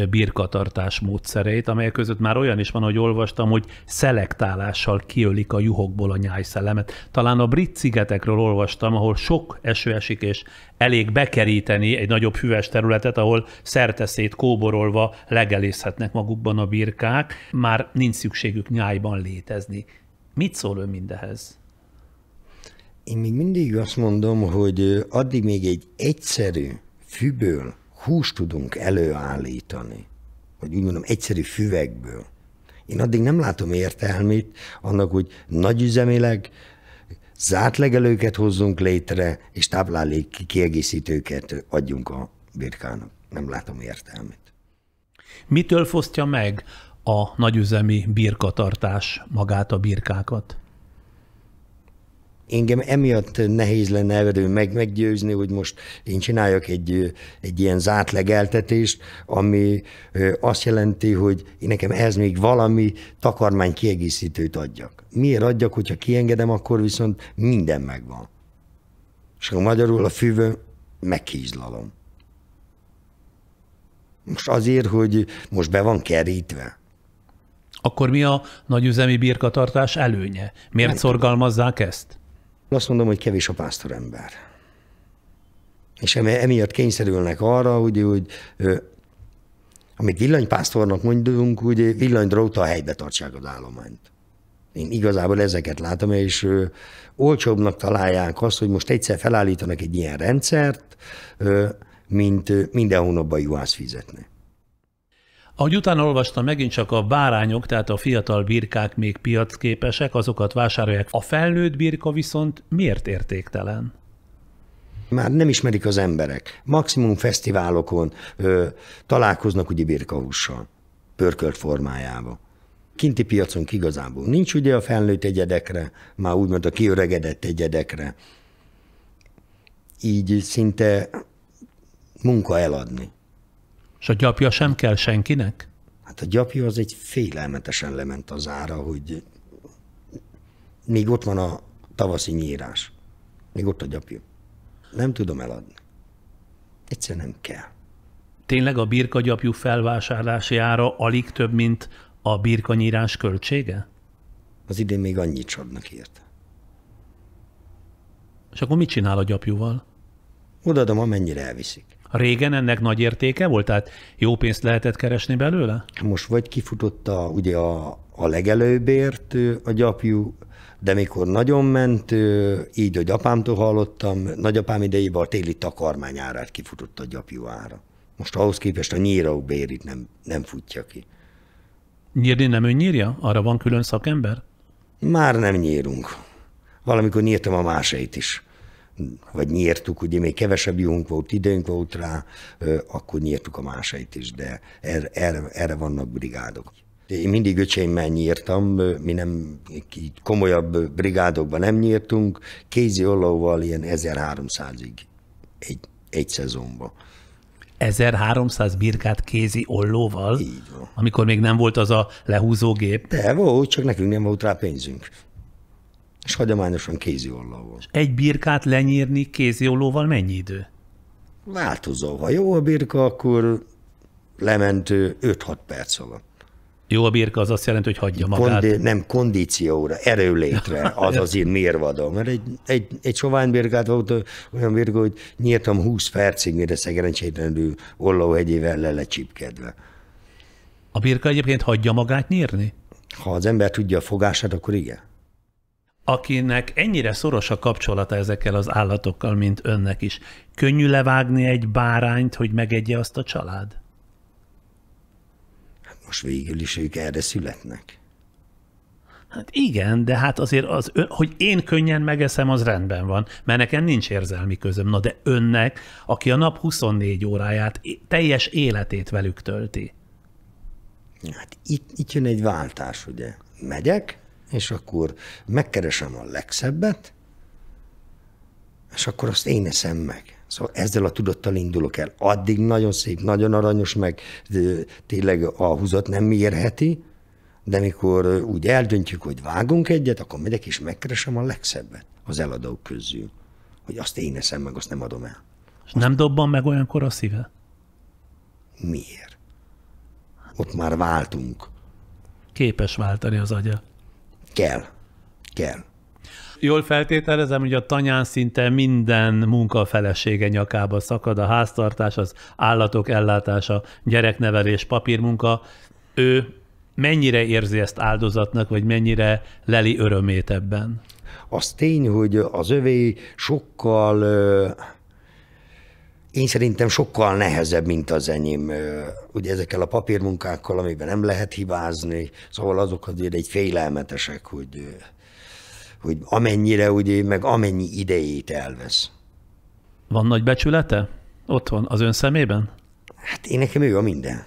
birkatartás módszereit, amelyek között már olyan is van, hogy olvastam, hogy szelektálással kiölik a juhokból a nyájszellemet. Talán a brit szigetekről olvastam, ahol sok eső esik, és elég bekeríteni egy nagyobb füves területet, ahol szerteszét kóborolva legelészhetnek magukban a birkák. Már nincs szükségük nyájban létezni. Mit szól ön mindehez? Én még mindig azt mondom, hogy addig még egy egyszerű fűből húst tudunk előállítani, vagy úgy mondom, egyszerű füvekből. Én addig nem látom értelmét annak, hogy nagyüzemileg zárt legelőket hozzunk létre, és táplálék kiegészítőket adjunk a birkának. Nem látom értelmét. Mitől fosztja meg a nagyüzemi birkatartás magát a birkákat? Engem emiatt nehéz lenne erről meggyőzni, hogy most én csináljak egy ilyen zárt legeltetést, ami azt jelenti, hogy én nekem ehhez még valami takarmány kiegészítőt adjak. Miért adjak, hogyha kiengedem, akkor viszont minden megvan. És akkor magyarul a fűvön megkízlalom. Most azért, hogy most be van kerítve. Akkor mi a nagyüzemi birkatartás előnye? Miért szorgalmazzák ezt? Azt mondom, hogy kevés a pásztorember. És emiatt kényszerülnek arra, hogy amit villanypásztornak mondunk, hogy villanydróttal helybe tartsák az állományt. Én igazából ezeket látom, és olcsóbbnak találják azt, hogy most egyszer felállítanak egy ilyen rendszert, mint minden hónapban juhász fizetni. Ahogy utána olvastam, megint csak a bárányok, tehát a fiatal birkák még piacképesek, azokat vásárolják. A felnőtt birka viszont miért értéktelen? Már nem ismerik az emberek. Maximum fesztiválokon találkoznak ugye birkahússal, pörkölt formájába. Kinti piacon igazából nincs ugye a felnőtt egyedekre, már úgymond a kiöregedett egyedekre. Így szinte munka eladni. És a gyapja sem kell senkinek? Hát a gyapja az egy félelmetesen lement az ára, hogy Még ott van a tavaszi nyírás. Még ott a gyapjú. Nem tudom eladni. Egyszerűen nem kell. Tényleg a birkagyapjú felvásárlási ára alig több, mint a birkanyírás költsége? Az idén még annyit adnak érte. És akkor mit csinál a gyapjúval? Odaadom, amennyire elviszik. Régen ennek nagy értéke volt? Tehát jó pénzt lehetett keresni belőle? Most vagy kifutott ugye a legelőbbért a gyapjú, de mikor nagyon ment, így, hogy apámtól hallottam, nagyapám idejében a téli takarmány árát kifutott a gyapjú ára. Most ahhoz képest a nyíróbérit nem futja ki. Nyírni nem ön nyírja? Arra van külön szakember? Már nem nyírunk. Valamikor nyírtam a másait is. Vagy nyírtuk, ugye még kevesebb juhunk volt, időnk volt rá, akkor nyírtuk a másait is, de erre vannak brigádok. Én mindig öcseimmel nyírtam, mi nem komolyabb brigádokban nem nyírtunk, kézi ollóval ilyen 1300-ig egy szezonban. 1300 birkát kézi ollóval? Így van. Amikor még nem volt az a lehúzógép? De volt, csak nekünk nem volt rá pénzünk. És hagyományosan kézi ollóval. Egy birkát lenyírni kézi ollóval mennyi idő? Változó. Ha jó a birka, akkor lement 5-6 perc alatt. Jó a birka, az azt jelenti, hogy hagyja magát. Nem kondícióra, erőlétre, az azért mérvadó. Mert egy sovány birkát volt olyan birka, hogy nyírtam 20 percig, mire szerencsétlenül ollóhegyével le lecsipkedve. A birka egyébként hagyja magát nyírni? Ha az ember tudja a fogását, akkor igen. Akinek ennyire szoros a kapcsolata ezekkel az állatokkal, mint önnek is, könnyű levágni egy bárányt, hogy megegye azt a család? Most végül is ők erre születnek. Hát igen, de hát azért hogy én könnyen megeszem, az rendben van, mert nekem nincs érzelmi közöm. Na de önnek, aki a nap 24 óráját, teljes életét velük tölti. Hát itt jön egy váltás, ugye. Megyek, és akkor megkeresem a legszebbet, és akkor azt én eszem meg. Szóval ezzel a tudattal indulok el. Addig nagyon szép, nagyon aranyos, meg tényleg a húzat nem mérheti, de mikor úgy eldöntjük, hogy vágunk egyet, akkor megyek és megkeresem a legszebbet az eladók közül. Hogy azt én eszem meg, azt nem adom el. És nem dobban meg olyankor a szíve? Miért? Ott már váltunk. Képes váltani az agya. Kell. Jól feltételezem, hogy a tanyán szinte minden munka a felesége nyakába szakad, a háztartás, az állatok ellátása, gyereknevelés, papírmunka. Ő mennyire érzi ezt áldozatnak, vagy mennyire leli örömét ebben? Az tény, hogy az övé sokkal, én szerintem sokkal nehezebb, mint az enyém. Ugye ezekkel a papírmunkákkal, amiben nem lehet hibázni, szóval azok azért egy félelmetesek, hogy amennyire, ugye, meg amennyi idejét elvesz. Van nagy becsülete otthon, az ön szemében? Hát én nekem ő a minden.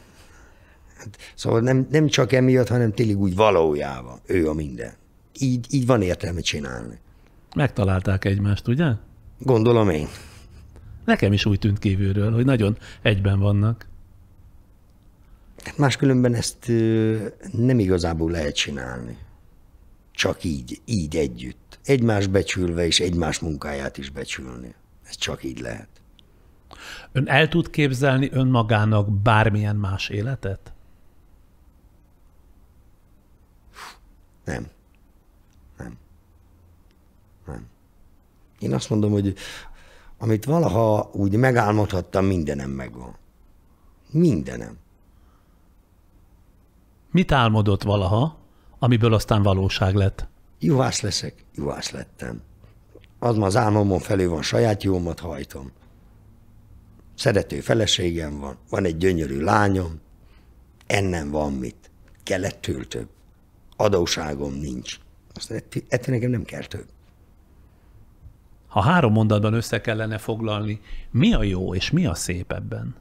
Hát, szóval nem csak emiatt, hanem tényleg úgy valójában. Ő a minden. Így van értelme csinálni. Megtalálták egymást, ugye? Gondolom én. Nekem is úgy tűnt kívülről, hogy nagyon egyben vannak. Hát máskülönben ezt nem igazából lehet csinálni. Csak így együtt. Egymás becsülve és egymás munkáját is becsülni. Ez csak így lehet. Ön el tud képzelni önmagának bármilyen más életet? Nem. Én azt mondom, hogy amit valaha úgy megálmodhattam, mindenem megvan. Mindenem. Mit álmodott valaha, amiből aztán valóság lett? Juhász leszek, juhász lettem. Az ma az álmomon felül van, saját jómat hajtom. Szerető feleségem van, van egy gyönyörű lányom, ennem van mit. Kellettől több. Adóságom nincs. Azt ettől nekem nem kell több. Ha 3 mondatban össze kellene foglalni, mi a jó és mi a szép ebben?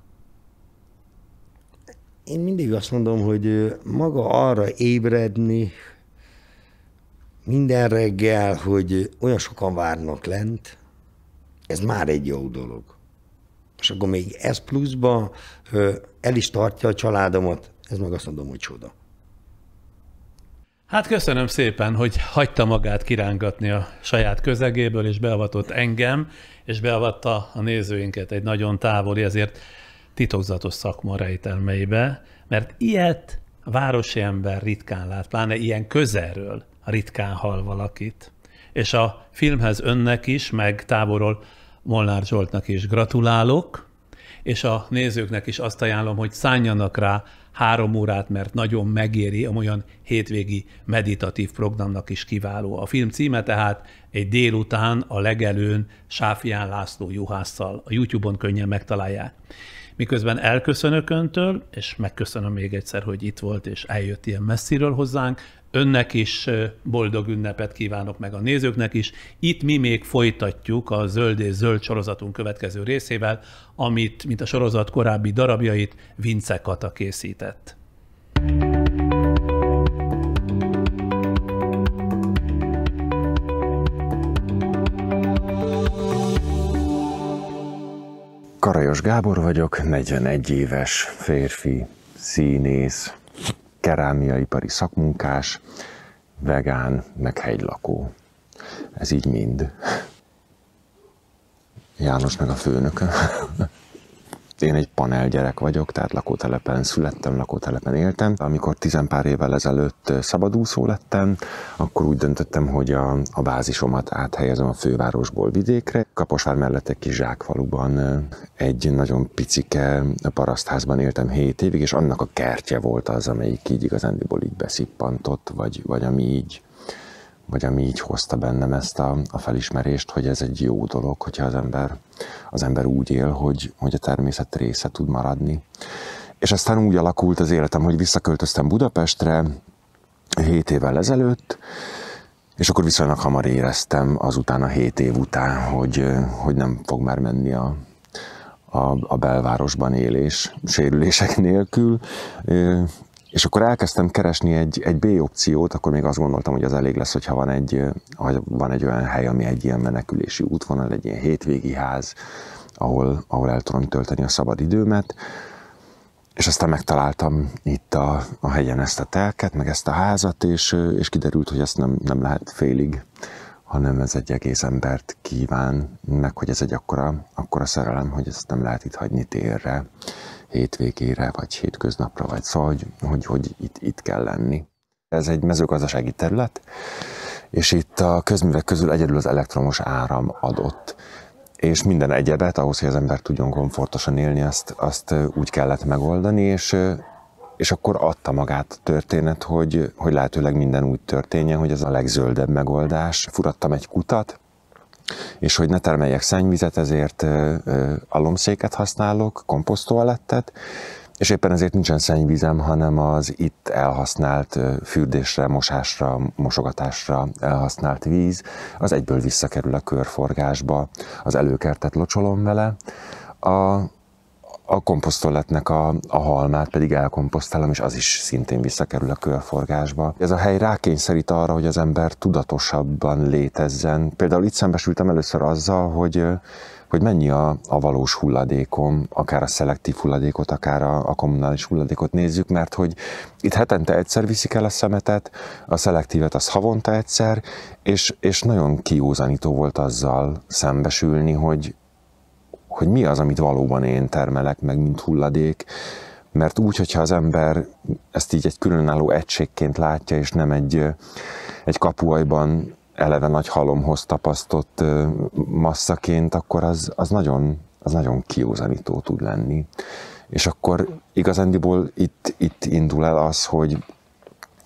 Én mindig azt mondom, hogy maga arra ébredni minden reggel, hogy olyan sokan várnak lent, ez már egy jó dolog. És akkor még ez pluszba el is tartja a családomat, ez meg azt mondom, hogy csoda. Hát köszönöm szépen, hogy hagyta magát kirángatni a saját közegéből, és beavatott engem, és beavatta a nézőinket egy nagyon távoli, ezért titokzatos szakma rejtelmeibe, mert ilyet a városi ember ritkán lát, pláne ilyen közelről ritkán hall valakit. És a filmhez önnek is, meg távolról Molnár Zsoltnak is gratulálok, és a nézőknek is azt ajánlom, hogy szálljanak rá 3 órát, mert nagyon megéri, olyan hétvégi meditatív programnak is kiváló. A film címe tehát Egy délután a legelőn Sáfján László juhásszal. A YouTube-on könnyen megtalálják. Miközben elköszönök öntől, és megköszönöm még egyszer, hogy itt volt, és eljött ilyen messziről hozzánk. Önnek is boldog ünnepet kívánok, meg a nézőknek is. Itt mi még folytatjuk a Zöld és Zöld sorozatunk következő részével, amit, mint a sorozat korábbi darabjait, Vince Kata készített. Karajos Gábor vagyok, 41 éves férfi, színész, kerámiaipari szakmunkás, vegán, meg hegylakó. Ez így mind. János meg a főnököm. Én egy panelgyerek vagyok, tehát lakótelepen születtem, lakótelepen éltem. Amikor 10 pár évvel ezelőtt szabadúszó lettem, akkor úgy döntöttem, hogy a bázisomat áthelyezem a fővárosból vidékre. Kaposvár mellett egy kis zsákfaluban, egy nagyon picike parasztházban éltem 7 évig, és annak a kertje volt az, amelyik így igazándiból így beszippantott, vagy ami így hozta bennem ezt a felismerést, hogy ez egy jó dolog, hogyha az ember úgy él, hogy a természet része tud maradni. És aztán úgy alakult az életem, hogy visszaköltöztem Budapestre 7 évvel ezelőtt, és akkor viszonylag hamar éreztem azután a 7 év után, hogy nem fog már menni a belvárosban élés sérülések nélkül. És akkor elkezdtem keresni egy B opciót, akkor még azt gondoltam, hogy az elég lesz, hogyha van egy olyan hely, ami egy ilyen menekülési útvonal, egy ilyen hétvégi ház, ahol el tudom tölteni a szabadidőmet. És aztán megtaláltam itt a hegyen ezt a telket, meg ezt a házat, és kiderült, hogy ezt nem lehet félig, hanem ez egy egész embert kíván, meg hogy ez egy akkora szerelem, hogy ezt nem lehet itt hagyni térre, hétvégére, vagy hétköznapra, vagy szóval, hogy itt kell lenni. Ez egy mezőgazdasági terület, és itt a közművek közül egyedül az elektromos áram adott. És minden egyebet, ahhoz, hogy az ember tudjon komfortosan élni, azt úgy kellett megoldani, és akkor adta magát a történet, hogy lehetőleg minden úgy történjen, hogy ez a legzöldebb megoldás. Furattam egy kutat, és hogy ne termeljek szennyvizet, ezért alomszéket használok, komposztoalettet, és éppen ezért nincsen szennyvízem, hanem az itt elhasznált fürdésre, mosásra, mosogatásra elhasznált víz, az egyből visszakerül a körforgásba, az előkertet locsolom vele, a komposztoletnek a halmát pedig elkomposztálom, és az is szintén visszakerül a körforgásba. Ez a hely rákényszerít arra, hogy az ember tudatosabban létezzen. Például itt szembesültem először azzal, hogy mennyi a valós hulladékom, akár a szelektív hulladékot, akár a kommunális hulladékot nézzük, mert hogy itt hetente egyszer viszik el a szemetet, a szelektívet az havonta egyszer, és nagyon kiózanító volt azzal szembesülni, hogy mi az, amit valóban én termelek meg, mint hulladék, mert úgy, hogyha az ember ezt így egy különálló egységként látja, és nem egy kapuajban eleve nagy halomhoz tapasztott masszaként, akkor az nagyon kiózanító tud lenni. És akkor igazándiból itt indul el az, hogy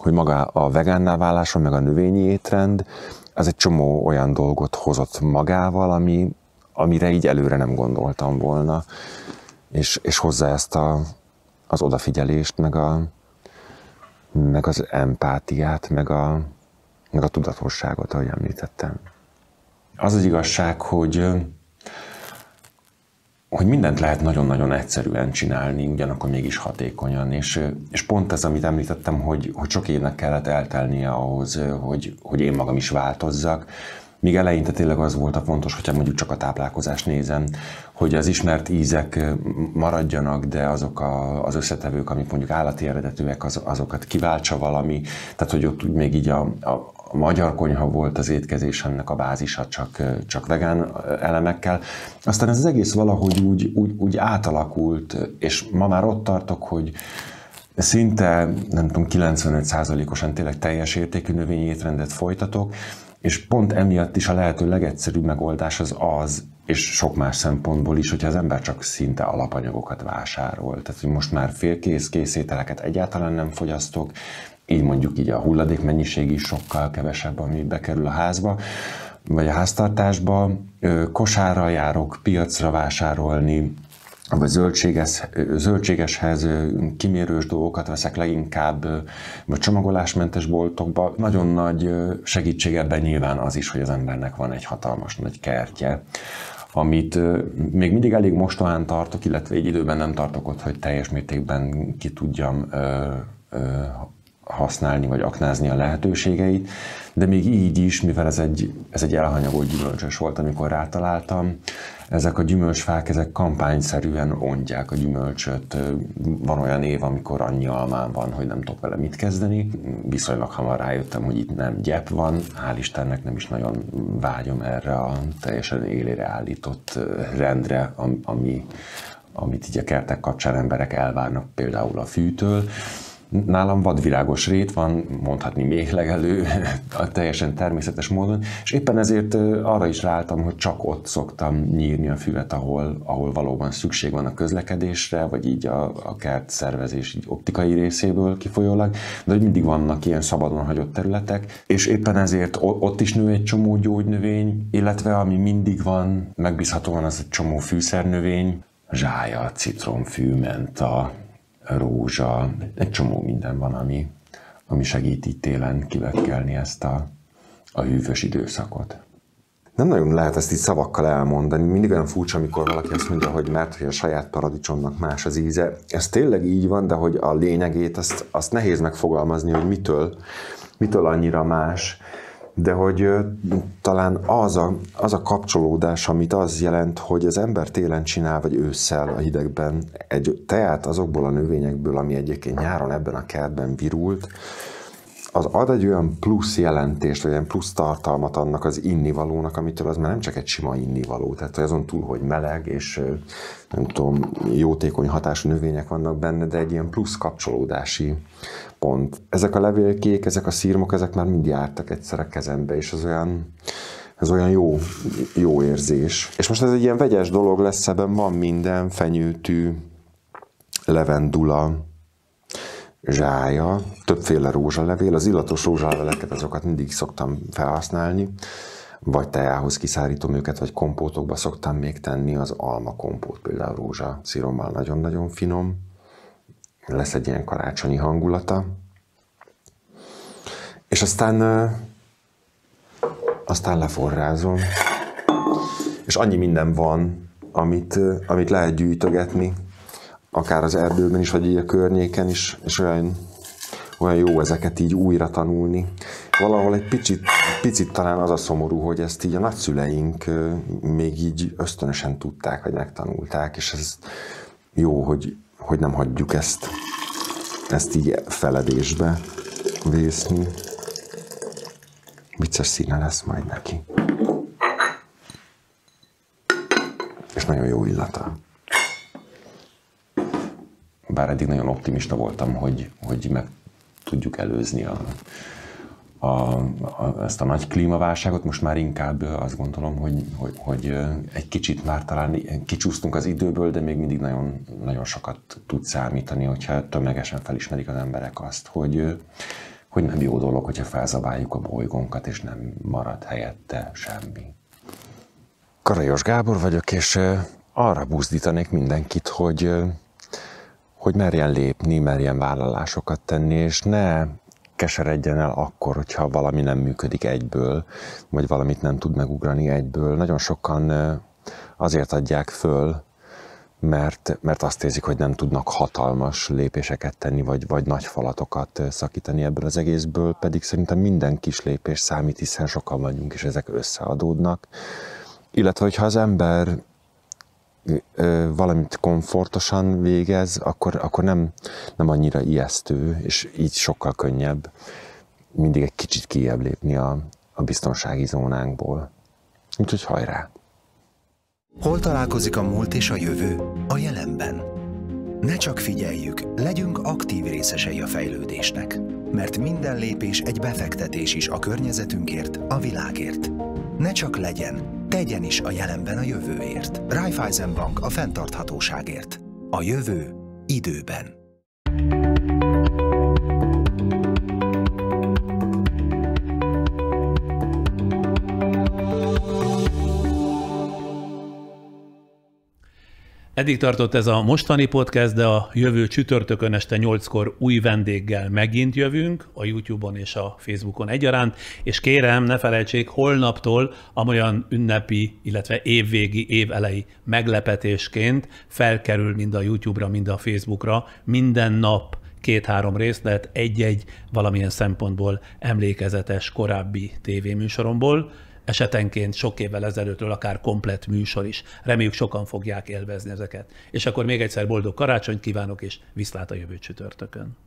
maga a vegánná váláson, meg a növényi étrend, az egy csomó olyan dolgot hozott magával, amire így előre nem gondoltam volna, és hozzá ezt az odafigyelést, meg az empátiát, meg a tudatosságot, ahogy említettem. Az igazság, hogy mindent lehet nagyon-nagyon egyszerűen csinálni, ugyanakkor mégis hatékonyan, és pont ez, amit említettem, hogy sok évnek kellett eltelnie ahhoz, hogy én magam is változzak, Míg eleinte tényleg az volt a fontos, hogyha mondjuk csak a táplálkozást nézem, hogy az ismert ízek maradjanak, de azok az összetevők, amik mondjuk állati eredetűek, azokat kiváltsa valami. Tehát, hogy ott még így a magyar konyha volt az étkezés, ennek a bázisa csak vegán elemekkel. Aztán ez az egész valahogy úgy átalakult, és ma már ott tartok, hogy szinte, nem tudom, 95%-osan tényleg teljes értékű növényi étrendet folytatok, és pont emiatt is a lehető legegyszerűbb megoldás az, és sok más szempontból is, hogyha az ember csak szinte alapanyagokat vásárol. Tehát, hogy most már félkész ételeket egyáltalán nem fogyasztok, így mondjuk így a hulladék mennyiség is sokkal kevesebb, ami bekerül a házba, vagy a háztartásba. Kosárral járok piacra vásárolni, vagy zöldségeshez kimérős dolgokat veszek leginkább, vagy csomagolásmentes boltokba. Nagyon nagy segítség ebben nyilván az is, hogy az embernek van egy hatalmas nagy kertje, amit még mindig elég mostohán tartok, illetve egy időben nem tartok ott, hogy teljes mértékben ki tudjam használni vagy aknázni a lehetőségeit, de még így is, mivel ez egy elhanyagolt gyümölcsös volt, amikor rátaláltam, ezek a gyümölcsfák, ezek kampányszerűen ontják a gyümölcsöt. Van olyan év, amikor annyi almám van, hogy nem tudok vele mit kezdeni. Viszonylag hamar rájöttem, hogy itt nem gyep van. Hál' Istennek nem is nagyon vágyom erre a teljesen élére állított rendre, amit így a kertek kapcsán emberek elvárnak például a fűtől. Nálam vadvirágos rét van, mondhatni méhlegelő, teljesen természetes módon, és éppen ezért arra is ráálltam, hogy csak ott szoktam nyírni a füvet, ahol valóban szükség van a közlekedésre, vagy így a kert szervezés így optikai részéből kifolyólag, de hogy mindig vannak ilyen szabadon hagyott területek, és éppen ezért ott is nő egy csomó gyógynövény, illetve ami mindig van, megbízhatóan az egy csomó fűszernövény, zsája, citromfű, menta, rózsa, egy csomó minden van, ami segít így télen kivekkelni ezt a hűvös időszakot. Nem nagyon lehet ezt így szavakkal elmondani. Mindig olyan furcsa, amikor valaki azt mondja, hogy mert hogy a saját paradicsomnak más az íze. Ez tényleg így van, de hogy a lényegét azt nehéz megfogalmazni, hogy mitől annyira más. De hogy talán az a kapcsolódás, amit az jelent, hogy az ember télen csinál, vagy ősszel a hidegben egy teát azokból a növényekből, ami egyébként nyáron ebben a kertben virult, az ad egy olyan plusz jelentést, vagy olyan plusz tartalmat annak az innivalónak, amitől az már nem csak egy sima innivaló, tehát azon túl, hogy meleg, és nem tudom, jótékony hatású növények vannak benne, de egy ilyen plusz kapcsolódási pont. Ezek a levélkék, ezek a szirmok, ezek már mind jártak egyszer a kezembe, és ez olyan jó érzés. És most ez egy ilyen vegyes dolog lesz, ebben van minden, fenyőtű, levendula, zsája, többféle rózsalevél. Az illatos rózsaleveleket, azokat mindig szoktam felhasználni, vagy teához kiszárítom őket, vagy kompótokba szoktam még tenni. Az alma kompót például rózsaszirommal nagyon-nagyon finom. Lesz egy ilyen karácsonyi hangulata. És aztán leforrázom. És annyi minden van, amit lehet gyűjtögetni, akár az erdőben is, vagy így a környéken is, és olyan jó ezeket így újra tanulni. Valahol egy picit talán az a szomorú, hogy ezt így a nagyszüleink még így ösztönösen tudták, vagy megtanulták, és ez jó, hogy nem hagyjuk ezt így feledésbe vészni. Vicces színe lesz majd neki. És nagyon jó illata. Bár eddig nagyon optimista voltam, hogy meg tudjuk előzni ezt a nagy klímaválságot, most már inkább azt gondolom, hogy egy kicsit már talán kicsúsztunk az időből, de még mindig nagyon, nagyon sokat tud számítani, hogyha tömegesen felismerik az emberek azt, hogy nem jó dolog, hogyha felzabáljuk a bolygónkat, és nem marad helyette semmi. Karajos Gábor vagyok, és arra buzdítanék mindenkit, hogy merjen lépni, merjen vállalásokat tenni, és ne keseredjen el akkor, hogyha valami nem működik egyből, vagy valamit nem tud megugrani egyből. Nagyon sokan azért adják föl, mert azt érzik, hogy nem tudnak hatalmas lépéseket tenni, vagy nagy falatokat szakítani ebből az egészből, pedig szerintem minden kis lépés számít, hiszen sokan vagyunk, és ezek összeadódnak. Illetve, hogyha az ember valamit komfortosan végez, akkor nem annyira ijesztő, és így sokkal könnyebb mindig egy kicsit kijjebb lépni a biztonsági zónánkból. Úgyhogy hajrá! Hol találkozik a múlt és a jövő? A jelenben. Ne csak figyeljük, legyünk aktív részesei a fejlődésnek, mert minden lépés egy befektetés is a környezetünkért, a világért. Ne csak legyen, tegyen is a jelenben a jövőért. Raiffeisen Bank a fenntarthatóságért. A jövő időben. Eddig tartott ez a mostani podcast, de a jövő csütörtökön este 8-kor új vendéggel megint jövünk, a YouTube-on és a Facebookon egyaránt, és kérem, ne felejtsék, holnaptól amolyan ünnepi, illetve évvégi, évelei meglepetésként felkerül mind a YouTube-ra, mind a Facebookra minden nap 2-3 részlet egy-egy valamilyen szempontból emlékezetes korábbi tévéműsoromból, esetenként sok évvel ezelőttről akár komplett műsor is. Reméljük, sokan fogják élvezni ezeket. És akkor még egyszer boldog karácsonyt kívánok, és viszlát a jövő csütörtökön.